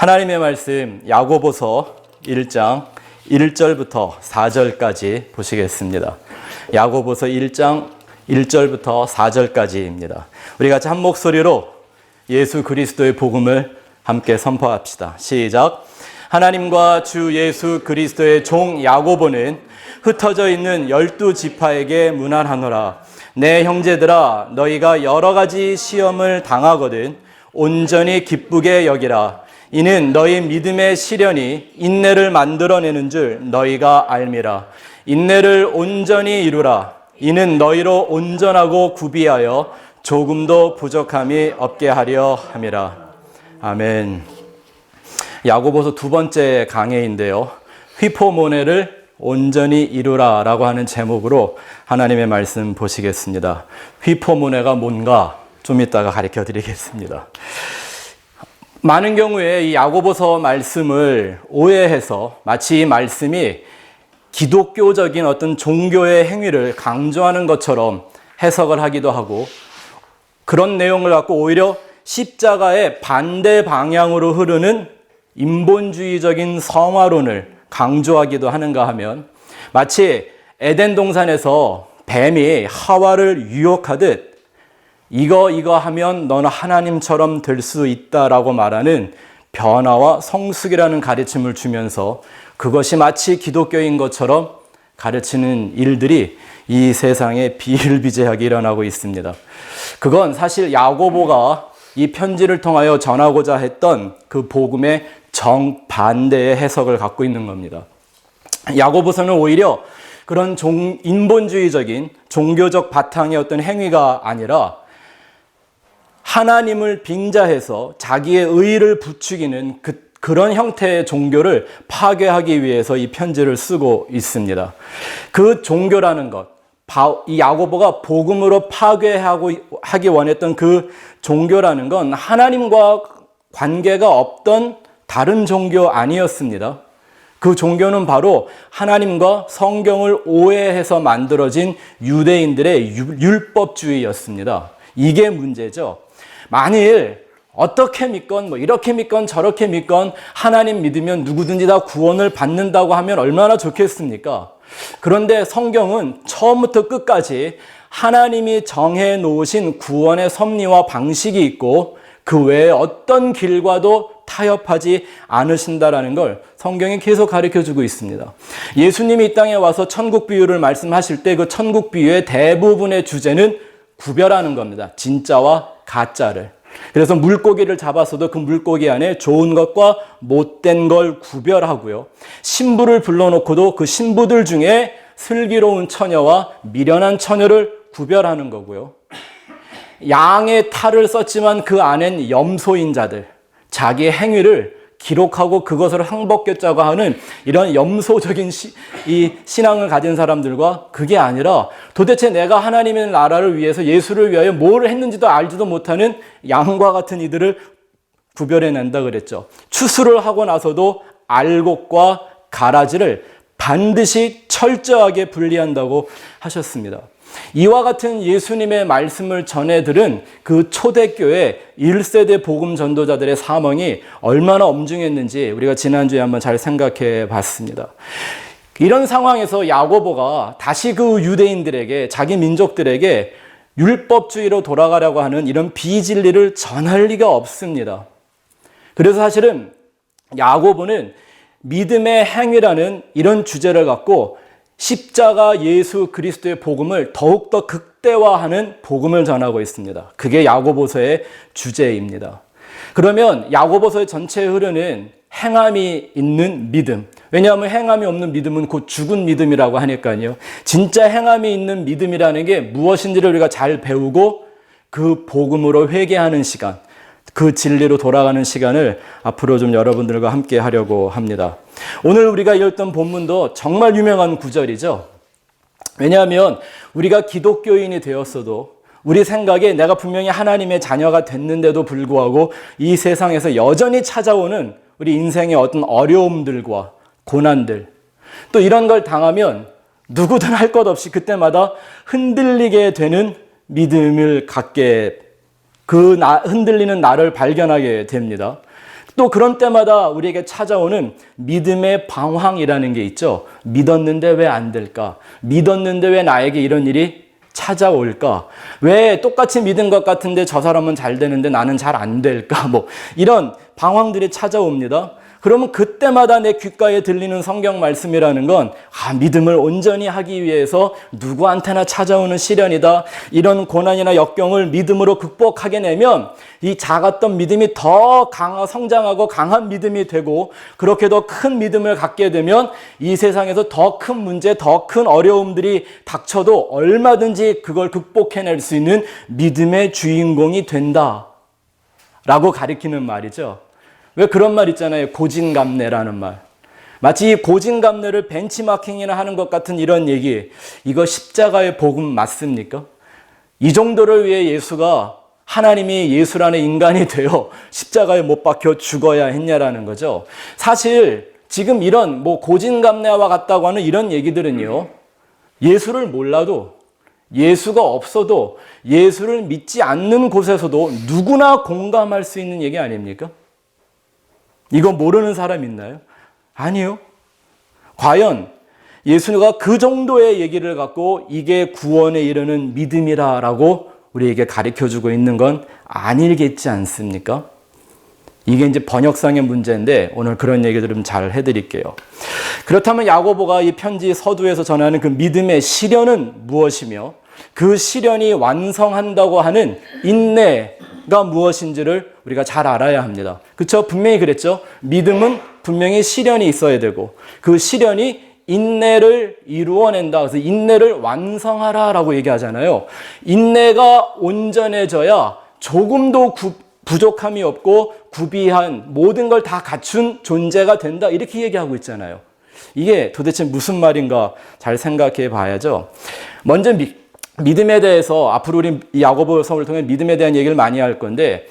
하나님의 말씀 야고보서 1장 1절부터 4절까지 보시겠습니다. 야고보서 1장 1절부터 4절까지입니다. 우리 같이 한 목소리로 예수 그리스도의 복음을 함께 선포합시다. 시작. 하나님과 주 예수 그리스도의 종 야고보는 흩어져 있는 12지파에게 문안하노라. 내 형제들아, 너희가 여러 가지 시험을 당하거든 온전히 기쁘게 여기라. 이는 너희 믿음의 시련이 인내를 만들어내는 줄 너희가 알미라. 인내를 온전히 이루라. 이는 너희로 온전하고 구비하여 조금도 부족함이 없게 하려 함이라. 아멘. 야고보서 두 번째 강해인데요. 휘포모네를 온전히 이루라 라고 하는 제목으로 하나님의 말씀 보시겠습니다. 휘포모네가 뭔가 좀 이따가 가르쳐 드리겠습니다. 많은 경우에 이 야고보서 말씀을 오해해서 마치 이 말씀이 기독교적인 어떤 종교의 행위를 강조하는 것처럼 해석을 하기도 하고, 그런 내용을 갖고 오히려 십자가의 반대 방향으로 흐르는 인본주의적인 성화론을 강조하기도 하는가 하면, 마치 에덴 동산에서 뱀이 하와를 유혹하듯 이거 하면 너는 하나님처럼 될 수 있다라고 말하는 변화와 성숙이라는 가르침을 주면서 그것이 마치 기독교인 것처럼 가르치는 일들이 이 세상에 비일비재하게 일어나고 있습니다. 그건 사실 야고보가 이 편지를 통하여 전하고자 했던 그 복음의 정반대의 해석을 갖고 있는 겁니다. 야고보서는 오히려 그런 인본주의적인 종교적 바탕의 어떤 행위가 아니라 하나님을 빙자해서 자기의 의의를 부추기는 그런 형태의 종교를 파괴하기 위해서 이 편지를 쓰고 있습니다. 그 종교라는 것, 이 야고보가 복음으로 하기 원했던 그 종교라는 건 하나님과 관계가 없던 다른 종교 아니었습니다. 그 종교는 바로 하나님과 성경을 오해해서 만들어진 유대인들의 율법주의였습니다. 이게 문제죠. 만일 어떻게 믿건 이렇게 믿건 저렇게 믿건 하나님 믿으면 누구든지 다 구원을 받는다고 하면 얼마나 좋겠습니까? 그런데 성경은 처음부터 끝까지 하나님이 정해 놓으신 구원의 섭리와 방식이 있고 그 외에 어떤 길과도 타협하지 않으신다라는 걸 성경이 계속 가르쳐주고 있습니다. 예수님이 이 땅에 와서 천국 비유를 말씀하실 때 그 천국 비유의 대부분의 주제는 구별하는 겁니다. 진짜와 가짜를. 그래서 물고기를 잡았어도 그 물고기 안에 좋은 것과 못된 걸 구별하고요. 신부를 불러놓고도 그 신부들 중에 슬기로운 처녀와 미련한 처녀를 구별하는 거고요. 양의 탈을 썼지만 그 안엔 염소인 자들, 자기의 행위를 기록하고 그것을 항복했자고 하는 이런 염소적인 이 신앙을 가진 사람들과, 그게 아니라 도대체 내가 하나님의 나라를 위해서 예수를 위하여 뭘 했는지도 알지도 못하는 양과 같은 이들을 구별해낸다 그랬죠. 추수를 하고 나서도 알곡과 가라지를 반드시 철저하게 분리한다고 하셨습니다. 이와 같은 예수님의 말씀을 전해들은 그 초대교회 1세대 복음 전도자들의 사명이 얼마나 엄중했는지 우리가 지난주에 한번 잘 생각해 봤습니다. 이런 상황에서 야고보가 다시 그 유대인들에게, 자기 민족들에게 율법주의로 돌아가려고 하는 이런 비진리를 전할 리가 없습니다. 그래서 사실은 야고보는 믿음의 행위라는 이런 주제를 갖고 십자가 예수 그리스도의 복음을 더욱더 극대화하는 복음을 전하고 있습니다. 그게 야고보서의 주제입니다. 그러면 야고보서의 전체에 흐르는 행함이 있는 믿음, 왜냐하면 행함이 없는 믿음은 곧 죽은 믿음이라고 하니까요. 진짜 행함이 있는 믿음이라는 게 무엇인지를 우리가 잘 배우고 그 복음으로 회개하는 시간, 그 진리로 돌아가는 시간을 앞으로 좀 여러분들과 함께 하려고 합니다. 오늘 우리가 읽었던 본문도 정말 유명한 구절이죠. 왜냐하면 우리가 기독교인이 되었어도 우리 생각에 내가 분명히 하나님의 자녀가 됐는데도 불구하고 이 세상에서 여전히 찾아오는 우리 인생의 어떤 어려움들과 고난들, 또 이런 걸 당하면 누구든 할 것 없이 그때마다 흔들리게 되는 믿음을 갖게, 흔들리는 나를 발견하게 됩니다. 또 그런 때마다 우리에게 찾아오는 믿음의 방황이라는 게 있죠. 믿었는데 왜 안 될까? 믿었는데 왜 나에게 이런 일이 찾아올까? 왜 똑같이 믿은 것 같은데 저 사람은 잘 되는데 나는 잘 안 될까? 이런 방황들이 찾아옵니다. 그러면 그때마다 내 귓가에 들리는 성경 말씀이라는 건 믿음을 온전히 하기 위해서 누구한테나 찾아오는 시련이다. 이런 고난이나 역경을 믿음으로 극복하게 되면 이 작았던 믿음이 더 성장하고 강한 믿음이 되고, 그렇게 더 큰 믿음을 갖게 되면 이 세상에서 더 큰 문제, 더 큰 어려움들이 닥쳐도 얼마든지 그걸 극복해낼 수 있는 믿음의 주인공이 된다 라고 가리키는 말이죠. 왜 그런 말 있잖아요. 고진감래라는 말. 마치 이 고진감래를 벤치마킹이나 하는 것 같은 이런 얘기. 이거 십자가의 복음 맞습니까? 이 정도를 위해 예수가, 하나님이 예수라는 인간이 되어 십자가에 못 박혀 죽어야 했냐라는 거죠. 사실 지금 이런 고진감래와 같다고 하는 이런 얘기들은요, 예수를 몰라도, 예수가 없어도, 예수를 믿지 않는 곳에서도 누구나 공감할 수 있는 얘기 아닙니까? 이거 모르는 사람 있나요? 아니요. 과연 예수가 그 정도의 얘기를 갖고 이게 구원에 이르는 믿음이라고 우리에게 가르쳐주고 있는 건 아니겠지 않습니까? 이게 이제 번역상의 문제인데 오늘 그런 얘기들을 좀 잘 해드릴게요. 그렇다면 야고보가 이 편지 서두에서 전하는 그 믿음의 시련은 무엇이며, 그 시련이 완성한다고 하는 인내가 무엇인지를 우리가 잘 알아야 합니다. 그렇죠? 분명히 그랬죠. 믿음은 분명히 시련이 있어야 되고, 그 시련이 인내를 이루어낸다. 그래서 인내를 완성하라라고 얘기하잖아요. 인내가 온전해져야 조금도 부족함이 없고 구비한 모든 걸 다 갖춘 존재가 된다. 이렇게 얘기하고 있잖아요. 이게 도대체 무슨 말인가 잘 생각해 봐야죠. 먼저 믿음에 대해서 앞으로 우리 야고보서를 통해 믿음에 대한 얘기를 많이 할 건데,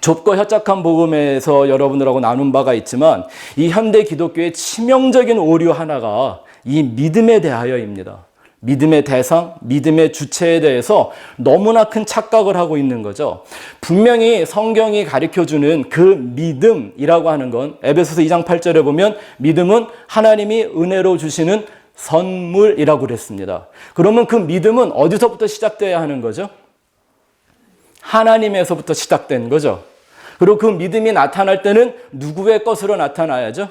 좁고 협착한 복음에서 여러분들하고 나눈 바가 있지만 이 현대 기독교의 치명적인 오류 하나가 이 믿음에 대하여입니다. 믿음의 대상, 믿음의 주체에 대해서 너무나 큰 착각을 하고 있는 거죠. 분명히 성경이 가르쳐주는 그 믿음이라고 하는 건 에베소서 2장 8절에 보면 믿음은 하나님이 은혜로 주시는 선물이라고 그랬습니다. 그러면 그 믿음은 어디서부터 시작돼야 하는 거죠? 하나님에서부터 시작된 거죠. 그리고 그 믿음이 나타날 때는 누구의 것으로 나타나야죠?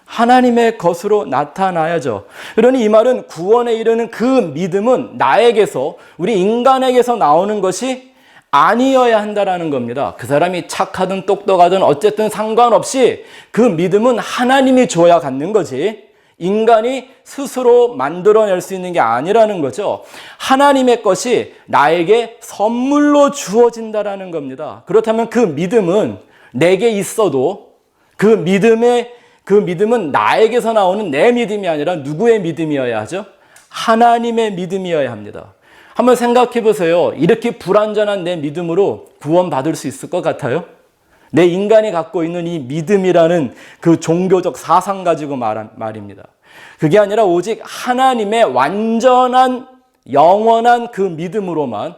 하나님의 것으로 나타나야죠. 그러니 이 말은 구원에 이르는 그 믿음은 나에게서, 우리 인간에게서 나오는 것이 아니어야 한다라는 겁니다. 그 사람이 착하든 똑똑하든 어쨌든 상관없이 그 믿음은 하나님이 줘야 갖는 거지, 인간이 스스로 만들어낼 수 있는 게 아니라는 거죠. 하나님의 것이 나에게 선물로 주어진다라는 겁니다. 그렇다면 그 믿음은 내게 있어도 그 믿음은 나에게서 나오는 내 믿음이 아니라 누구의 믿음이어야 하죠? 하나님의 믿음이어야 합니다. 한번 생각해 보세요. 이렇게 불완전한 내 믿음으로 구원받을 수 있을 것 같아요? 내 인간이 갖고 있는 이 믿음이라는 그 종교적 사상 가지고 말입니다. 그게 아니라 오직 하나님의 완전한 영원한 그 믿음으로만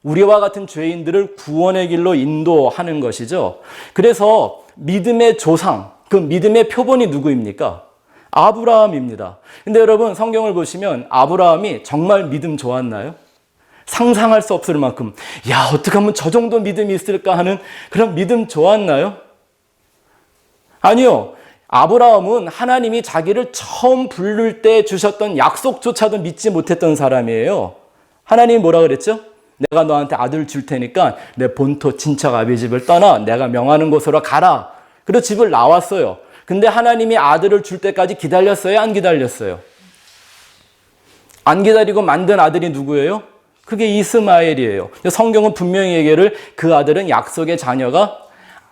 우리와 같은 죄인들을 구원의 길로 인도하는 것이죠. 그래서 믿음의 조상, 그 믿음의 표본이 누구입니까? 아브라함입니다. 근데 여러분 성경을 보시면 아브라함이 정말 믿음 좋았나요? 상상할 수 없을 만큼 어떻게 하면 저 정도 믿음이 있을까 하는 그런 믿음 좋았나요? 아니요. 아브라함은 하나님이 자기를 처음 부를 때 주셨던 약속조차도 믿지 못했던 사람이에요. 하나님이 뭐라 그랬죠? 내가 너한테 아들 줄 테니까 내 본토 친척 아비 집을 떠나 내가 명하는 곳으로 가라. 그래서 집을 나왔어요. 근데 하나님이 아들을 줄 때까지 기다렸어요? 안 기다렸어요? 안 기다리고 만든 아들이 누구예요? 그게 이스마엘이에요. 성경은 분명히 얘기를 그 아들은 약속의 자녀가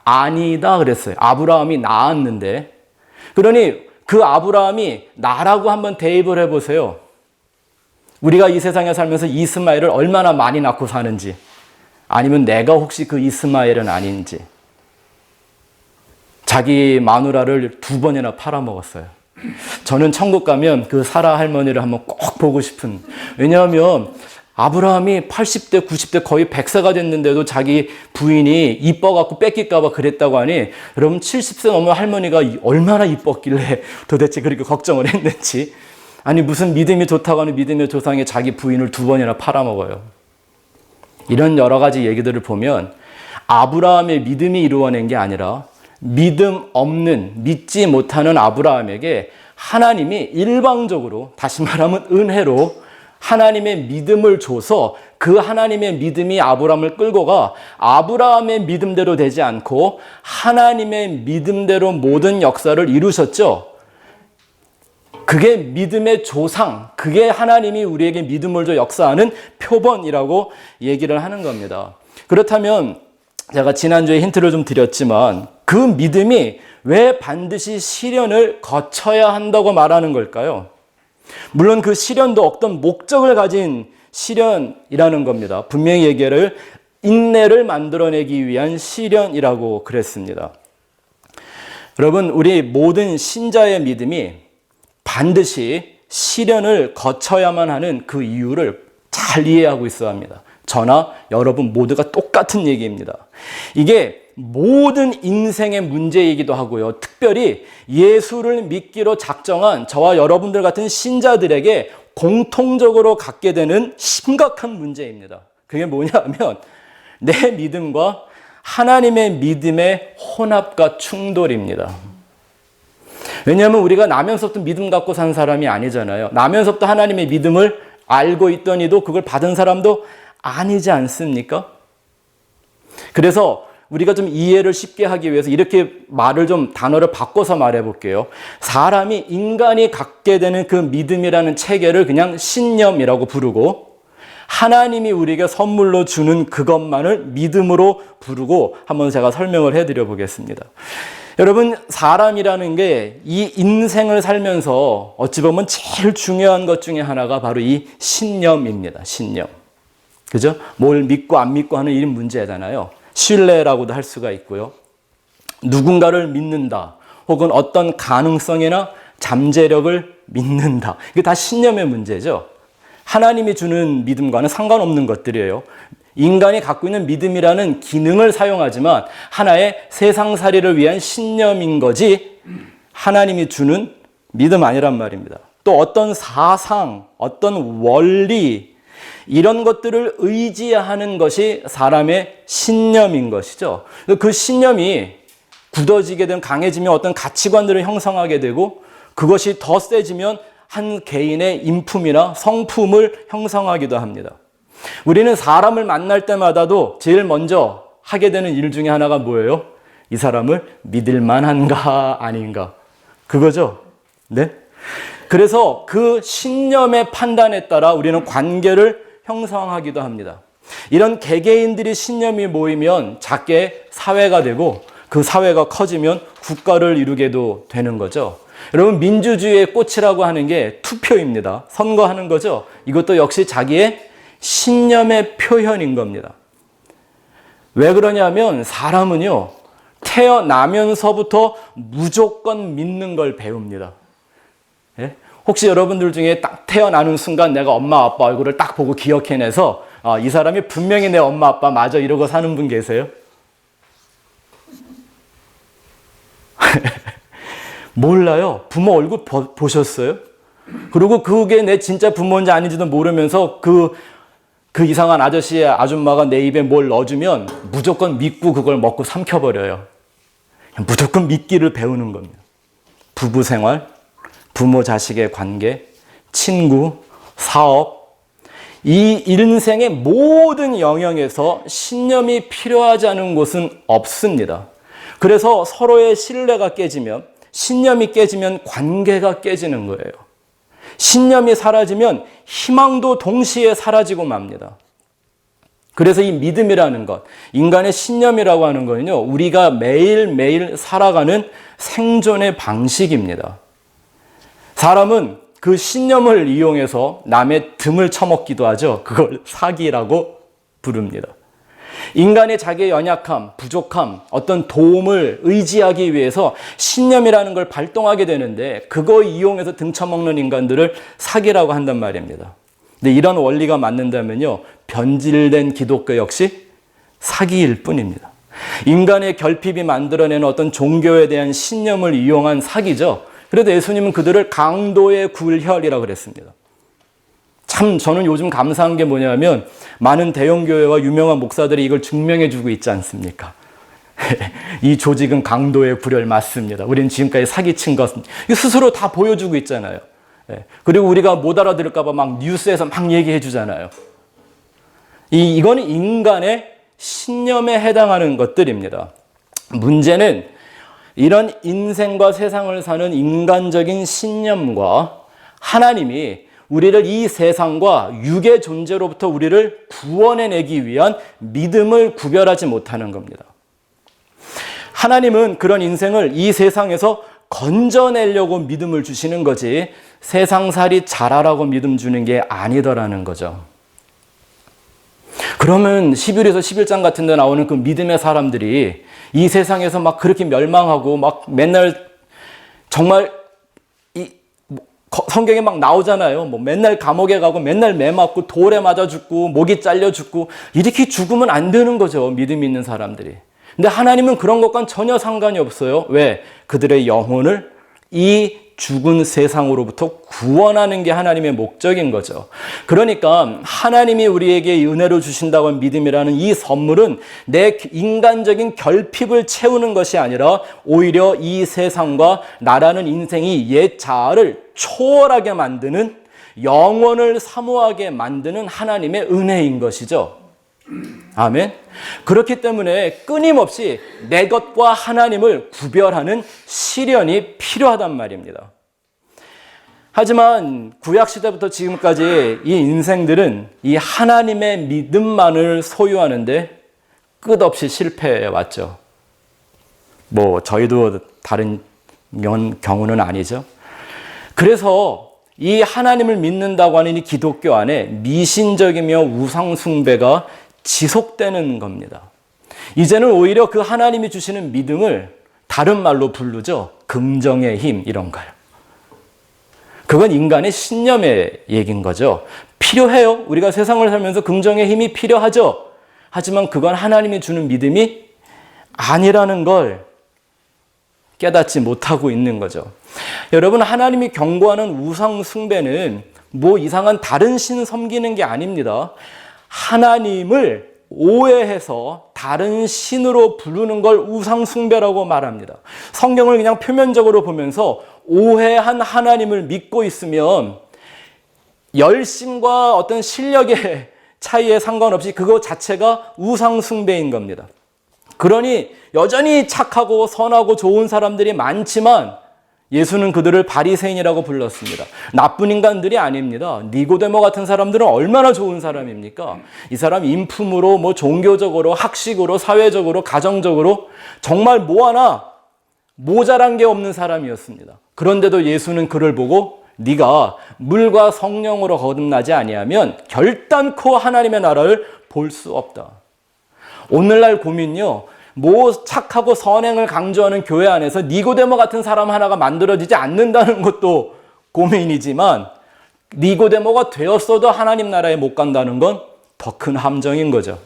아니다 그랬어요. 아브라함이 낳았는데. 그러니 그 아브라함이 나라고 한번 대입을 해보세요. 우리가 이 세상에 살면서 이스마엘을 얼마나 많이 낳고 사는지, 아니면 내가 혹시 그 이스마엘은 아닌지. 자기 마누라를 2번이나 팔아먹었어요. 저는 천국 가면 그 사라 할머니를 한번 꼭 보고 싶은, 왜냐하면 아브라함이 80대, 90대 거의 100세가 됐는데도 자기 부인이 이뻐갖고 뺏길까봐 그랬다고 하니, 여러분 70세 넘은 할머니가 얼마나 이뻤길래 도대체 그렇게 걱정을 했는지. 아니 무슨 믿음이 좋다고 하는 믿음의 조상이 자기 부인을 2번이나 팔아먹어요. 이런 여러 가지 얘기들을 보면 아브라함의 믿음이 이루어낸 게 아니라 믿음 없는, 믿지 못하는 아브라함에게 하나님이 일방적으로, 다시 말하면 은혜로 하나님의 믿음을 줘서 그 하나님의 믿음이 아브라함을 끌고 가 아브라함의 믿음대로 되지 않고 하나님의 믿음대로 모든 역사를 이루셨죠. 그게 믿음의 조상, 그게 하나님이 우리에게 믿음을 줘 역사하는 표본이라고 얘기를 하는 겁니다. 그렇다면 제가 지난주에 힌트를 좀 드렸지만 그 믿음이 왜 반드시 시련을 거쳐야 한다고 말하는 걸까요? 물론 그 시련도 어떤 목적을 가진 시련이라는 겁니다. 분명히 얘기를 인내를 만들어내기 위한 시련이라고 그랬습니다. 여러분, 우리 모든 신자의 믿음이 반드시 시련을 거쳐야만 하는 그 이유를 잘 이해하고 있어야 합니다. 저나 여러분 모두가 똑같은 얘기입니다. 이게 모든 인생의 문제이기도 하고요. 특별히 예수를 믿기로 작정한 저와 여러분들 같은 신자들에게 공통적으로 갖게 되는 심각한 문제입니다. 그게 뭐냐면 내 믿음과 하나님의 믿음의 혼합과 충돌입니다. 왜냐하면 우리가 나면서부터 믿음 갖고 산 사람이 아니잖아요. 나면서부터 하나님의 믿음을 알고 있더니도 그걸 받은 사람도 아니지 않습니까? 그래서 우리가 좀 이해를 쉽게 하기 위해서 이렇게 말을 좀 단어를 바꿔서 말해 볼게요. 사람이, 인간이 갖게 되는 그 믿음이라는 체계를 그냥 신념이라고 부르고 하나님이 우리에게 선물로 주는 그것만을 믿음으로 부르고 한번 제가 설명을 해드려 보겠습니다. 여러분, 사람이라는 게 이 인생을 살면서 어찌 보면 제일 중요한 것 중에 하나가 바로 이 신념입니다. 신념. 그죠? 뭘 믿고 안 믿고 하는 이 문제잖아요. 신뢰라고도 할 수가 있고요. 누군가를 믿는다. 혹은 어떤 가능성이나 잠재력을 믿는다. 이게 다 신념의 문제죠. 하나님이 주는 믿음과는 상관없는 것들이에요. 인간이 갖고 있는 믿음이라는 기능을 사용하지만 하나의 세상살이를 위한 신념인 거지 하나님이 주는 믿음 아니란 말입니다. 또 어떤 사상, 어떤 원리 이런 것들을 의지하는 것이 사람의 신념인 것이죠. 그 신념이 굳어지게 되면 강해지면 어떤 가치관들을 형성하게 되고 그것이 더 세지면 한 개인의 인품이나 성품을 형성하기도 합니다. 우리는 사람을 만날 때마다도 제일 먼저 하게 되는 일 중에 하나가 뭐예요? 이 사람을 믿을 만한가 아닌가. 그거죠. 네? 그래서 그 신념의 판단에 따라 우리는 관계를 형성하기도 합니다. 이런 개개인들이 신념이 모이면 작게 사회가 되고 그 사회가 커지면 국가를 이루게도 되는 거죠. 여러분, 민주주의의 꽃이라고 하는 게 투표입니다. 선거하는 거죠. 이것도 역시 자기의 신념의 표현인 겁니다. 왜 그러냐면 사람은요, 태어나면서부터 무조건 믿는 걸 배웁니다. 예? 혹시 여러분들 중에 딱 태어나는 순간 내가 엄마 아빠 얼굴을 딱 보고 기억해내서 이 사람이 분명히 내 엄마 아빠 맞아 이러고 사는 분 계세요? 몰라요. 부모 얼굴 보셨어요? 그리고 그게 내 진짜 부모인지 아닌지도 모르면서 그 이상한 아저씨, 아줌마가 내 입에 뭘 넣어주면 무조건 믿고 그걸 먹고 삼켜버려요. 무조건 믿기를 배우는 겁니다. 부부 생활, 부모 자식의 관계, 친구, 사업, 이 인생의 모든 영역에서 신념이 필요하지 않은 곳은 없습니다. 그래서 서로의 신뢰가 깨지면, 신념이 깨지면 관계가 깨지는 거예요. 신념이 사라지면 희망도 동시에 사라지고 맙니다. 그래서 이 믿음이라는 것, 인간의 신념이라고 하는 거는요, 우리가 매일매일 살아가는 생존의 방식입니다. 사람은 그 신념을 이용해서 남의 틈을 쳐먹기도 하죠. 그걸 사기라고 부릅니다. 인간의 자기의 연약함, 부족함, 어떤 도움을 의지하기 위해서 신념이라는 걸 발동하게 되는데 그거 이용해서 등쳐먹는 인간들을 사기라고 한단 말입니다. 근데 이런 원리가 맞는다면요, 변질된 기독교 역시 사기일 뿐입니다. 인간의 결핍이 만들어내는 어떤 종교에 대한 신념을 이용한 사기죠. 그래도 예수님은 그들을 강도의 굴혈이라고 그랬습니다. 참 저는 요즘 감사한 게 뭐냐면 많은 대형교회와 유명한 목사들이 이걸 증명해 주고 있지 않습니까? 이 조직은 강도의 굴혈 맞습니다. 우리는 지금까지 사기친 것 스스로 다 보여주고 있잖아요. 그리고 우리가 못 알아들을까 봐 막 뉴스에서 막 얘기해 주잖아요. 이거는 인간의 신념에 해당하는 것들입니다. 문제는 이런 인생과 세상을 사는 인간적인 신념과 하나님이 우리를 이 세상과 육의 존재로부터 우리를 구원해내기 위한 믿음을 구별하지 못하는 겁니다. 하나님은 그런 인생을 이 세상에서 건져내려고 믿음을 주시는 거지 세상살이 잘하라고 믿음 주는 게 아니더라는 거죠. 그러면 11에서 11장 같은 데 나오는 그 믿음의 사람들이 이 세상에서 막 그렇게 멸망하고 막 맨날 정말 성경에 막 나오잖아요. 뭐 맨날 감옥에 가고 맨날 매 맞고 돌에 맞아 죽고 목이 잘려 죽고 이렇게 죽으면 안 되는 거죠. 믿음 있는 사람들이. 근데 하나님은 그런 것과는 전혀 상관이 없어요. 왜? 그들의 영혼을 이 죽은 세상으로부터 구원하는 게 하나님의 목적인 거죠. 그러니까 하나님이 우리에게 은혜로 주신다고 한 믿음이라는 이 선물은 내 인간적인 결핍을 채우는 것이 아니라 오히려 이 세상과 나라는 인생이 옛 자아를 초월하게 만드는, 영원을 사모하게 만드는 하나님의 은혜인 것이죠. 아멘. 그렇기 때문에 끊임없이 내 것과 하나님을 구별하는 시련이 필요하단 말입니다. 하지만 구약시대부터 지금까지 이 인생들은 이 하나님의 믿음만을 소유하는데 끝없이 실패해왔죠. 뭐 저희도 다른 경우는 아니죠. 그래서 이 하나님을 믿는다고 하는 이 기독교 안에 미신적이며 우상숭배가 지속되는 겁니다. 이제는 오히려 그 하나님이 주시는 믿음을 다른 말로 부르죠. 긍정의 힘 이런 거요. 그건 인간의 신념의 얘기인 거죠. 필요해요. 우리가 세상을 살면서 긍정의 힘이 필요하죠. 하지만 그건 하나님이 주는 믿음이 아니라는 걸 깨닫지 못하고 있는 거죠. 여러분, 하나님이 경고하는 우상 숭배는 뭐 이상한 다른 신 섬기는 게 아닙니다. 하나님을 오해해서 다른 신으로 부르는 걸 우상 숭배라고 말합니다. 성경을 그냥 표면적으로 보면서 오해한 하나님을 믿고 있으면 열심과 어떤 실력의 차이에 상관없이 그거 자체가 우상 숭배인 겁니다. 그러니 여전히 착하고 선하고 좋은 사람들이 많지만 예수는 그들을 바리새인이라고 불렀습니다. 나쁜 인간들이 아닙니다. 니고데모 같은 사람들은 얼마나 좋은 사람입니까? 이 사람 인품으로, 뭐 종교적으로, 학식으로, 사회적으로, 가정적으로 정말 뭐 하나 모자란 게 없는 사람이었습니다. 그런데도 예수는 그를 보고 네가 물과 성령으로 거듭나지 아니하면 결단코 하나님의 나라를 볼 수 없다. 오늘날 고민요, 뭐 착하고 선행을 강조하는 교회 안에서 니고데모 같은 사람 하나가 만들어지지 않는다는 것도 고민이지만 니고데모가 되었어도 하나님 나라에 못 간다는 건 더 큰 함정인 거죠.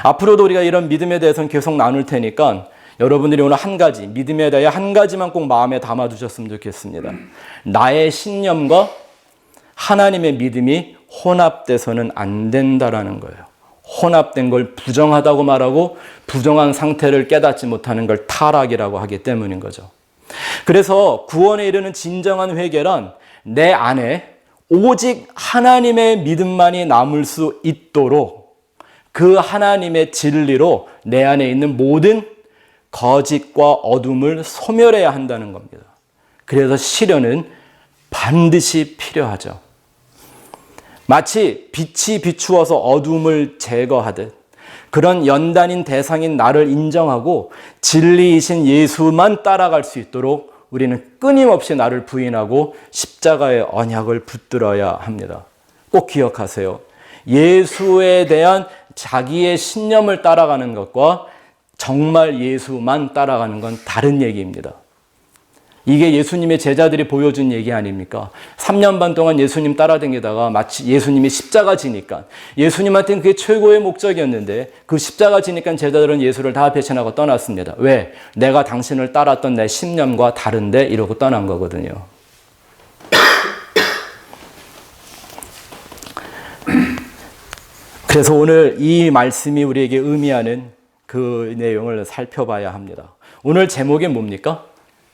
앞으로도 우리가 이런 믿음에 대해서는 계속 나눌 테니까 여러분들이 오늘 한 가지, 믿음에 대해 한 가지만 꼭 마음에 담아두셨으면 좋겠습니다. 나의 신념과 하나님의 믿음이 혼합돼서는 안 된다라는 거예요. 혼합된 걸 부정하다고 말하고 부정한 상태를 깨닫지 못하는 걸 타락이라고 하기 때문인 거죠. 그래서 구원에 이르는 진정한 회개란 내 안에 오직 하나님의 믿음만이 남을 수 있도록 그 하나님의 진리로 내 안에 있는 모든 거짓과 어둠을 소멸해야 한다는 겁니다. 그래서 시련은 반드시 필요하죠. 마치 빛이 비추어서 어둠을 제거하듯 그런 연단인 대상인 나를 인정하고 진리이신 예수만 따라갈 수 있도록 우리는 끊임없이 나를 부인하고 십자가의 언약을 붙들어야 합니다. 꼭 기억하세요. 예수에 대한 자기의 신념을 따라가는 것과 정말 예수만 따라가는 건 다른 얘기입니다. 이게 예수님의 제자들이 보여준 얘기 아닙니까? 3년 반 동안 예수님 따라다니다가 마치 예수님이 십자가 지니까 예수님한테는 그게 최고의 목적이었는데 그 십자가 지니까 제자들은 예수를 다 배신하고 떠났습니다. 왜? 내가 당신을 따랐던 내 신념과 다른데 이러고 떠난 거거든요. 그래서 오늘 이 말씀이 우리에게 의미하는 그 내용을 살펴봐야 합니다. 오늘 제목이 뭡니까?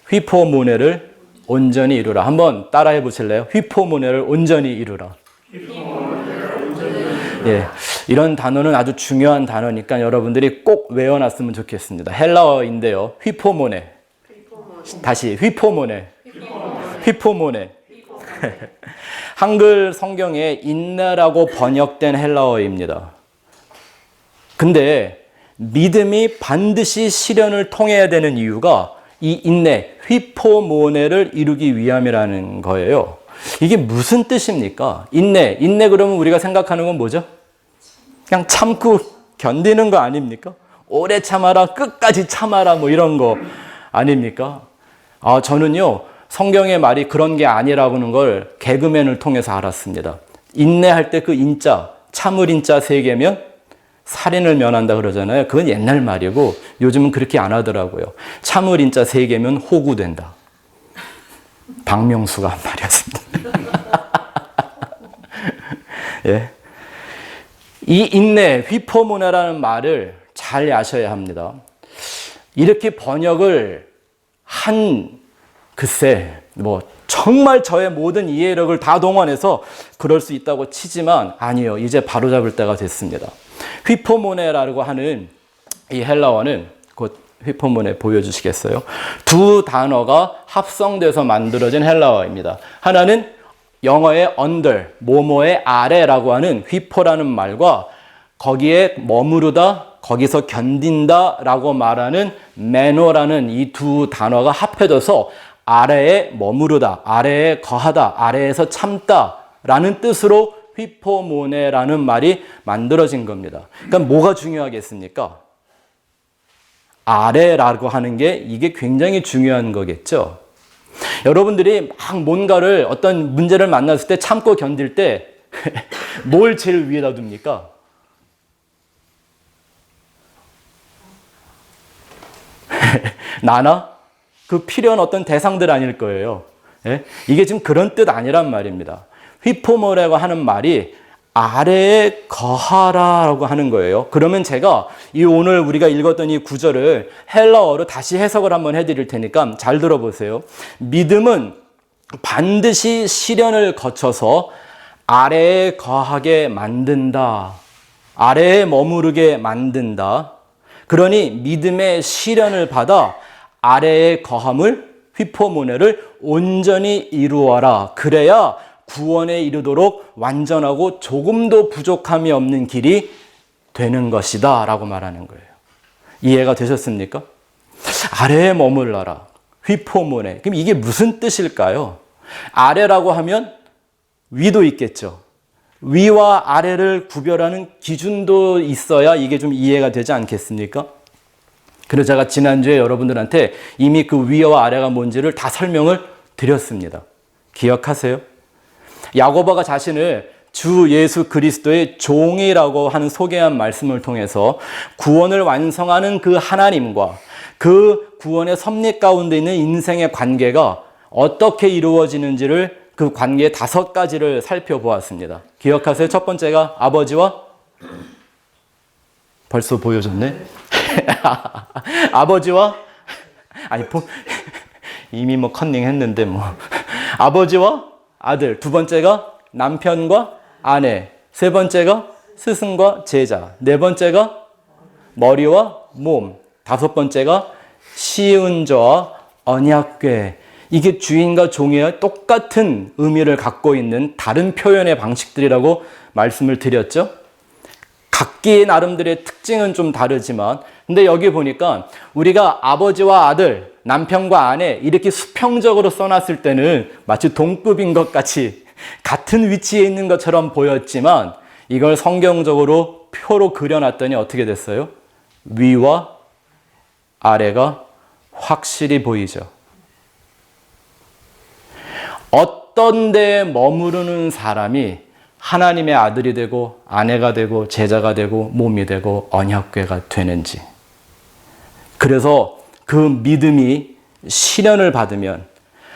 휘포모네를 온전히 이루라. 한번 따라해 보실래요? 휘포모네를 온전히 이루라. 예, 이런 단어는 아주 중요한 단어니까 여러분들이 꼭 외워놨으면 좋겠습니다. 헬라어인데요. 휘포모네. 다시 휘포모네. 휘포모네. 한글 성경에 인내라고 번역된 헬라어입니다. 근데 믿음이 반드시 시련을 통해야 되는 이유가 이 인내, 휘포모네를 이루기 위함이라는 거예요. 이게 무슨 뜻입니까? 인내 그러면 우리가 생각하는 건 뭐죠? 그냥 참고 견디는 거 아닙니까? 오래 참아라, 끝까지 참아라, 뭐 이런 거 아닙니까? 저는요, 성경의 말이 그런 게 아니라는 걸 개그맨을 통해서 알았습니다. 인내할 때 그 인자, 참을 인자 3개면 살인을 면한다 그러잖아요. 그건 옛날 말이고 요즘은 그렇게 안 하더라고요. 참을 인자 3개면 호구된다. 박명수가 한 말이었습니다. 예. 이 인내, 휘포모네라는 말을 잘 아셔야 합니다. 이렇게 번역을 글쎄, 정말 저의 모든 이해력을 다 동원해서 그럴 수 있다고 치지만 아니요. 이제 바로잡을 때가 됐습니다. 휘포모네라고 하는 이 헬라어는 곧 휘포모네 보여주시겠어요? 두 단어가 합성돼서 만들어진 헬라어입니다. 하나는 영어의 under, 뭐뭐의 아래라고 하는 휘포라는 말과 거기에 머무르다, 거기서 견딘다 라고 말하는 매너라는 이 두 단어가 합해져서 아래에 머무르다, 아래에 거하다, 아래에서 참다 라는 뜻으로 휘포모네라는 말이 만들어진 겁니다. 그러니까 뭐가 중요하겠습니까? 아래라고 하는 게 이게 굉장히 중요한 거겠죠. 여러분들이 막 뭔가를 어떤 문제를 만났을 때 참고 견딜 때 뭘 제일 위에다 둡니까? 나나? 그 필요한 어떤 대상들 아닐 거예요. 예? 이게 지금 그런 뜻 아니란 말입니다. 휘포모네라고 하는 말이 아래에 거하라라고 하는 거예요. 그러면 제가 이 오늘 우리가 읽었던 이 구절을 헬라어로 다시 해석을 한번 해드릴 테니까 잘 들어보세요. 믿음은 반드시 시련을 거쳐서 아래에 거하게 만든다. 아래에 머무르게 만든다. 그러니 믿음의 시련을 받아 아래의 거함을 휘포모네를 온전히 이루어라. 그래야 구원에 이르도록 완전하고 조금도 부족함이 없는 길이 되는 것이다 라고 말하는 거예요. 이해가 되셨습니까? 아래에 머물러라. 휘포모네. 그럼 이게 무슨 뜻일까요? 아래라고 하면 위도 있겠죠. 위와 아래를 구별하는 기준도 있어야 이게 좀 이해가 되지 않겠습니까? 그래서 제가 지난주에 여러분들한테 이미 그 위와 아래가 뭔지를 다 설명을 드렸습니다. 기억하세요? 야고보가 자신을 주 예수 그리스도의 종이라고 하는 소개한 말씀을 통해서 구원을 완성하는 그 하나님과 그 구원의 섭리 가운데 있는 인생의 관계가 어떻게 이루어지는지를 그 관계의 5가지를 살펴보았습니다. 기억하세요? 첫 번째가 아버지와 벌써 보여줬네. 아버지와 이미 컨닝 했는데 아버지와 아들. 두 번째가 남편과 아내. 세 번째가 스승과 제자. 네 번째가 머리와 몸. 5번째가 시은자와 언약궤. 이게 주인과 종의 똑같은 의미를 갖고 있는 다른 표현의 방식들이라고 말씀을 드렸죠. 각기 나름대로의 특징은 좀 다르지만 근데 여기 보니까 우리가 아버지와 아들, 남편과 아내 이렇게 수평적으로 써놨을 때는 마치 동급인 것 같이 같은 위치에 있는 것처럼 보였지만 이걸 성경적으로 표로 그려놨더니 어떻게 됐어요? 위와 아래가 확실히 보이죠. 어떤 데에 머무르는 사람이 하나님의 아들이 되고 아내가 되고 제자가 되고 몸이 되고 언약궤가 되는지. 그래서 그 믿음이 실현을 받으면